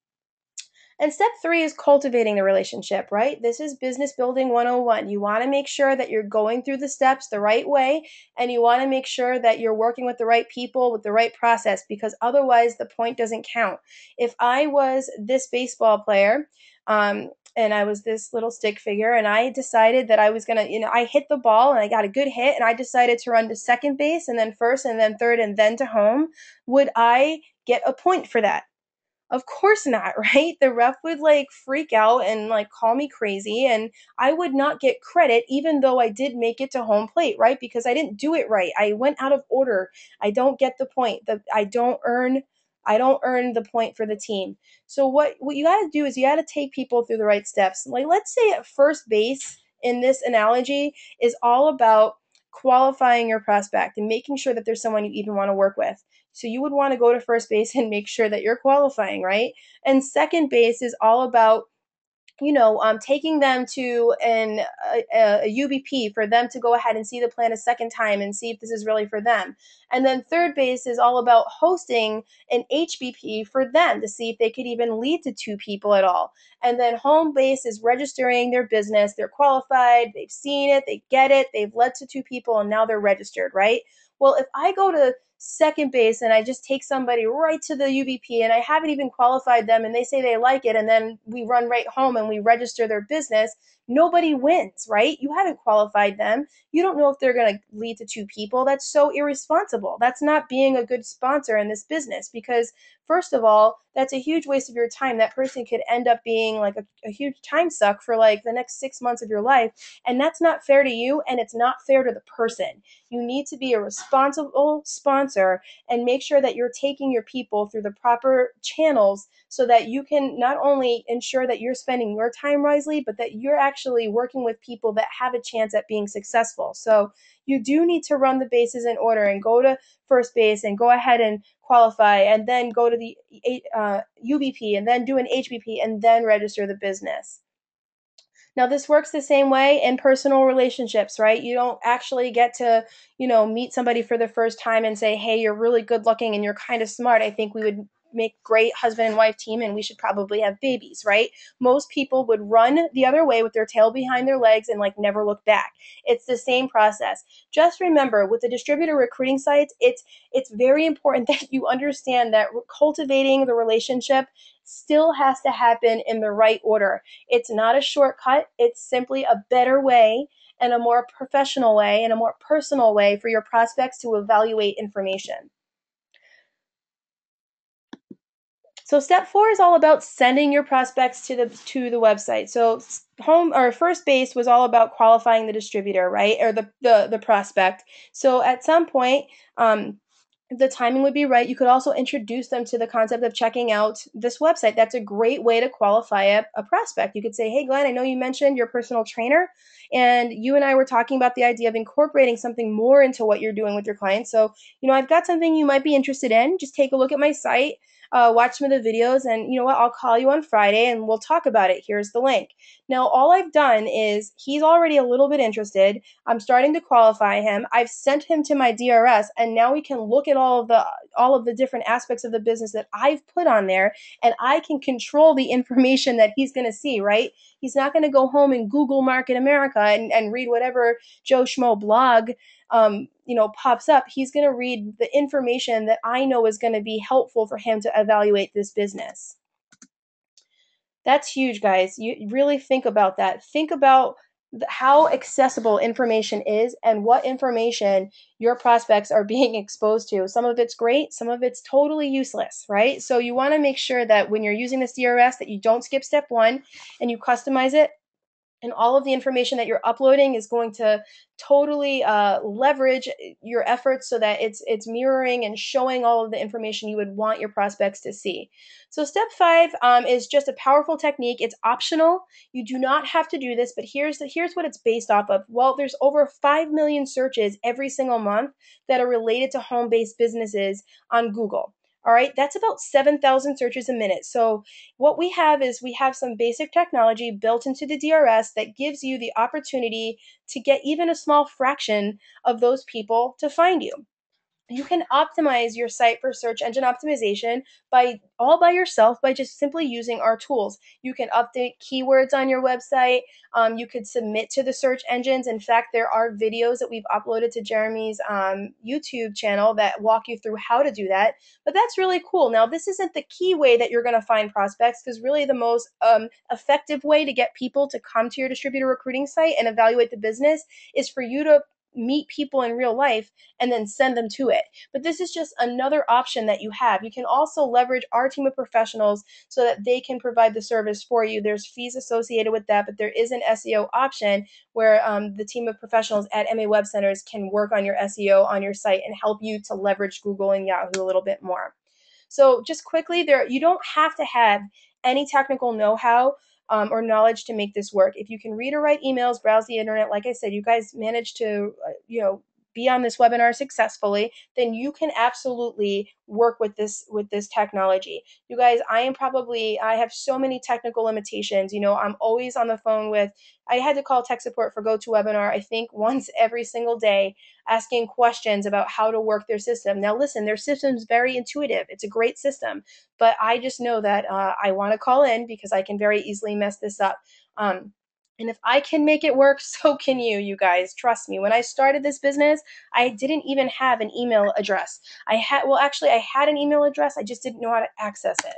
And step 3 is cultivating the relationship, right? This is business building 101. You want to make sure that you're going through the steps the right way, and you want to make sure that you're working with the right people with the right process, because otherwise the point doesn't count. If I was this baseball player, and I was this little stick figure, and I decided that I was going to, I hit the ball and I got a good hit, and I decided to run to second base and then first and then third and then to home, would I get a point for that? Of course not, right? The ref would like freak out and like call me crazy, and I would not get credit even though I did make it to home plate, right? Because I didn't do it right. I went out of order. I don't get the point. I don't earn the point for the team. So what you got to do is you got to take people through the right steps. Like let's say at first base in this analogy is all about qualifying your prospect and making sure that there's someone you even want to work with. So you would want to go to first base and make sure that you're qualifying, right? And second base is all about taking them to a UBP for them to go ahead and see the plan a second time and see if this is really for them. And then third base is all about hosting an HBP for them to see if they could even lead to 2 people at all. And then home base is registering their business. They're qualified, they've seen it, they get it, they've led to 2 people, and now they're registered, right? Well, if I go to second base and I just take somebody right to the UBP and I haven't even qualified them and they say they like it, and then we run right home and we register their business, nobody wins, right? You haven't qualified them. You don't know if they're going to lead to 2 people. That's so irresponsible. That's not being a good sponsor in this business, because first of all, that's a huge waste of your time. That person could end up being like a huge time suck for like the next 6 months of your life. And that's not fair to you, and it's not fair to the person. You need to be a responsible sponsor and make sure that you're taking your people through the proper channels so that you can not only ensure that you're spending your time wisely, but that you're actually working with people that have a chance at being successful. So you do need to run the bases in order and go to first base and go ahead and qualify, and then go to the UBP and then do an HBP and then register the business. Now, this works the same way in personal relationships, right? You don't actually get to, meet somebody for the first time and say, hey, you're really good looking and you're kind of smart. I think we would make great husband and wife team and we should probably have babies, right? Most people would run the other way with their tail behind their legs and like never look back. It's the same process. Just remember, with the distributor recruiting sites, it's very important that you understand that cultivating the relationship still has to happen in the right order. It's not a shortcut. It's simply a better way and a more professional way and a more personal way for your prospects to evaluate information. So step 4 is all about sending your prospects to the website. So home or first base was all about qualifying the distributor, right? Or the prospect. So at some point, the timing would be right. You could also introduce them to the concept of checking out this website. That's a great way to qualify a prospect. You could say, hey, Glenn, I know you mentioned your personal trainer, and you and I were talking about the idea of incorporating something more into what you're doing with your clients. So, I've got something you might be interested in. Just take a look at my site, watch some of the videos, and you know what? I'll call you on Friday and we'll talk about it. Here's the link. Now, all I've done is he's already a little bit interested. I'm starting to qualify him. I've sent him to my DRS, and now we can look at all of the different aspects of the business that I've put on there, and I can control the information that he's going to see, right? He's not going to go home and Google Market America and read whatever Joe Schmo blog pops up. He's going to read the information that I know is going to be helpful for him to evaluate this business. That's huge, guys. You really think about that. Think about how accessible information is and what information your prospects are being exposed to. Some of it's great, some of it's totally useless, right? So you want to make sure that when you're using this DRS that you don't skip step 1 and you customize it, and all of the information that you're uploading is going to totally leverage your efforts so that it's mirroring and showing all of the information you would want your prospects to see. So step 5 is just a powerful technique. It's optional. You do not have to do this, but here's what it's based off of. Well, there's over 5 million searches every single month that are related to home-based businesses on Google. All right, that's about 7,000 searches a minute. So what we have is we have some basic technology built into the DRS that gives you the opportunity to get even a small fraction of those people to find you. You can optimize your site for search engine optimization by all by yourself by just simply using our tools. You can update keywords on your website. You could submit to the search engines. In fact, there are videos that we've uploaded to Jeremy's YouTube channel that walk you through how to do that. But that's really cool. Now, this isn't the key way that you're going to find prospects, because really the most effective way to get people to come to your distributor recruiting site and evaluate the business is for you to meet people in real life and then send them to it. But this is just another option that you have. You can also leverage our team of professionals so that they can provide the service for you. There's fees associated with that, but there is an SEO option where the team of professionals at maWebCenters can work on your SEO on your site and help you to leverage Google and Yahoo a little bit more. So just quickly, you don't have to have any technical know-how or knowledge to make this work. If you can read or write emails, browse the internet, like I said, you guys managed to, be on this webinar successfully, then you can absolutely work with this technology. You guys, I have so many technical limitations. I'm always on the phone with, I had to call tech support for GoToWebinar, I think once every single day, asking questions about how to work their system. Now, listen, their system's very intuitive. It's a great system, but I just know that I want to call in because I can very easily mess this up. And if I can make it work, so can you guys. Trust me. When I started this business, I didn't even have an email address. I had an email address. I just didn't know how to access it.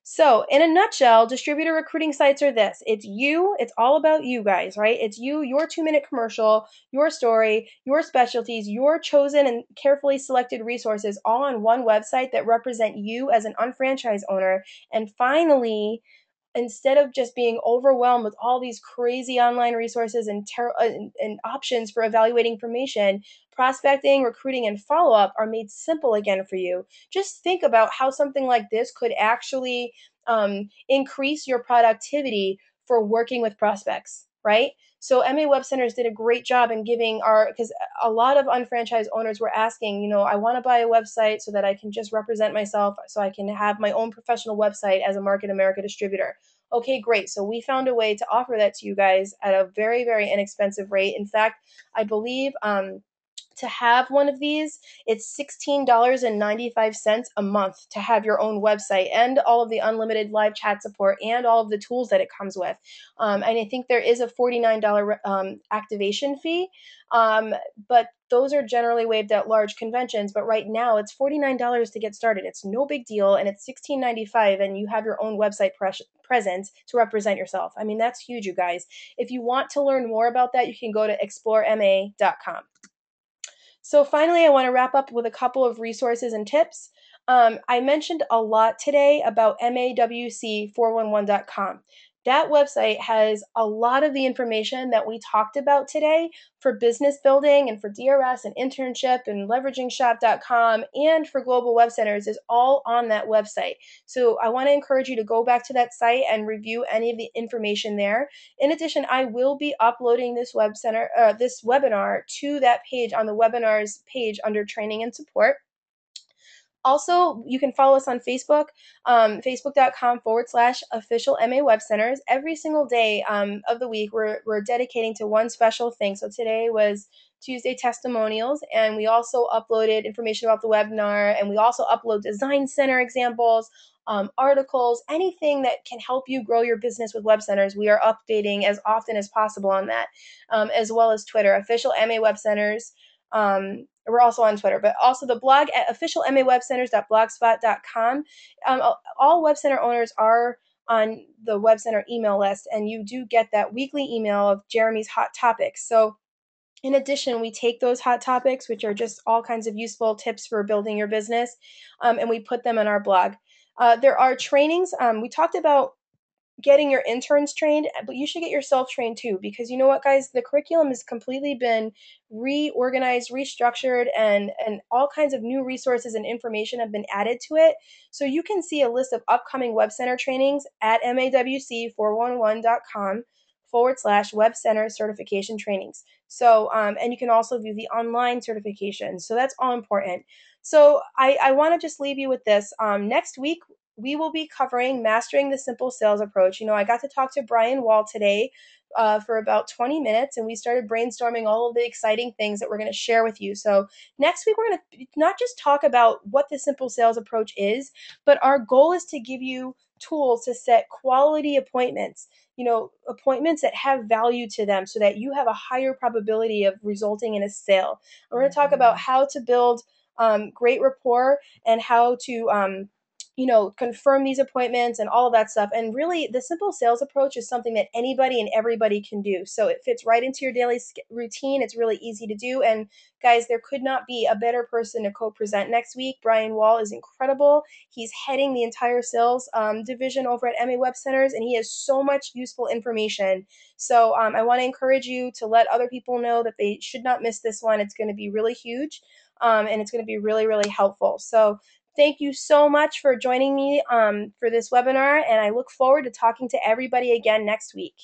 So, in a nutshell, distributor recruiting sites are this. It's you. It's all about you guys, right? It's you, your 2-minute commercial, your story, your specialties, your chosen and carefully selected resources all on one website that represent you as an unfranchised owner. And finally, instead of just being overwhelmed with all these crazy online resources and options for evaluating information, prospecting, recruiting, and follow up are made simple again for you. Just think about how something like this could actually increase your productivity for working with prospects, right? So maWebCenters did a great job in giving because a lot of unfranchised owners were asking, I want to buy a website so that I can just represent myself, so I can have my own professional website as a Market America distributor. Okay, great. So we found a way to offer that to you guys at a very, very inexpensive rate. In fact, I believe to have one of these, it's $16.95 a month to have your own website and all of the unlimited live chat support and all of the tools that it comes with. And I think there is a $49 activation fee, but those are generally waived at large conventions. But right now, it's $49 to get started. It's no big deal, and it's $16.95, and you have your own website presence to represent yourself. I mean, that's huge, you guys. If you want to learn more about that, you can go to explorema.com. So finally, I want to wrap up with a couple of resources and tips. I mentioned a lot today about mawc411.com. That website has a lot of the information that we talked about today for business building and for DRS and internship and leveraging shop.com and for global web centers is all on that website. So I want to encourage you to go back to that site and review any of the information there. In addition, I will be uploading this webinar to that page on the webinars page under training and support. Also, you can follow us on Facebook, facebook.com/official maWebCenters. Every single day of the week, we're dedicating to one special thing. So today was Tuesday testimonials, and we also uploaded information about the webinar, and we also upload design center examples, articles, anything that can help you grow your business with web centers. We are updating as often as possible on that, as well as Twitter, official maWebCenters. We're also on Twitter, but also the blog at officialmawebcenters.blogspot.com. All web center owners are on the Web Center email list, and you do get that weekly email of Jeremy's hot topics. So in addition, we take those hot topics, which are just all kinds of useful tips for building your business, and we put them on our blog. There are trainings. We talked about getting your interns trained, but you should get yourself trained too, because you know what, guys, the curriculum has completely been reorganized, restructured, and all kinds of new resources and information have been added to it. So you can see a list of upcoming Web Center trainings at mawc411.com/Web Center certification trainings. So, and you can also view the online certifications. So that's all important. So I want to just leave you with this. Next week, we will be covering mastering the simple sales approach. You know, I got to talk to Brian Wall today for about 20 minutes, and we started brainstorming all of the exciting things that we're going to share with you. So next week, we're going to not just talk about what the simple sales approach is, but our goal is to give you tools to set quality appointments, you know, appointments that have value to them so that you have a higher probability of resulting in a sale. We're going to talk about how to build great rapport and how to you know, confirm these appointments and all of that stuff. And really, the simple sales approach is something that anybody and everybody can do. So it fits right into your daily routine. It's really easy to do. And guys, there could not be a better person to co-present next week. Brian Wall is incredible. He's heading the entire sales division over at maWebCenters, and he has so much useful information. So I want to encourage you to let other people know that they should not miss this one. It's going to be really huge, and it's going to be really, really helpful. So thank you so much for joining me for this webinar, and I look forward to talking to everybody again next week.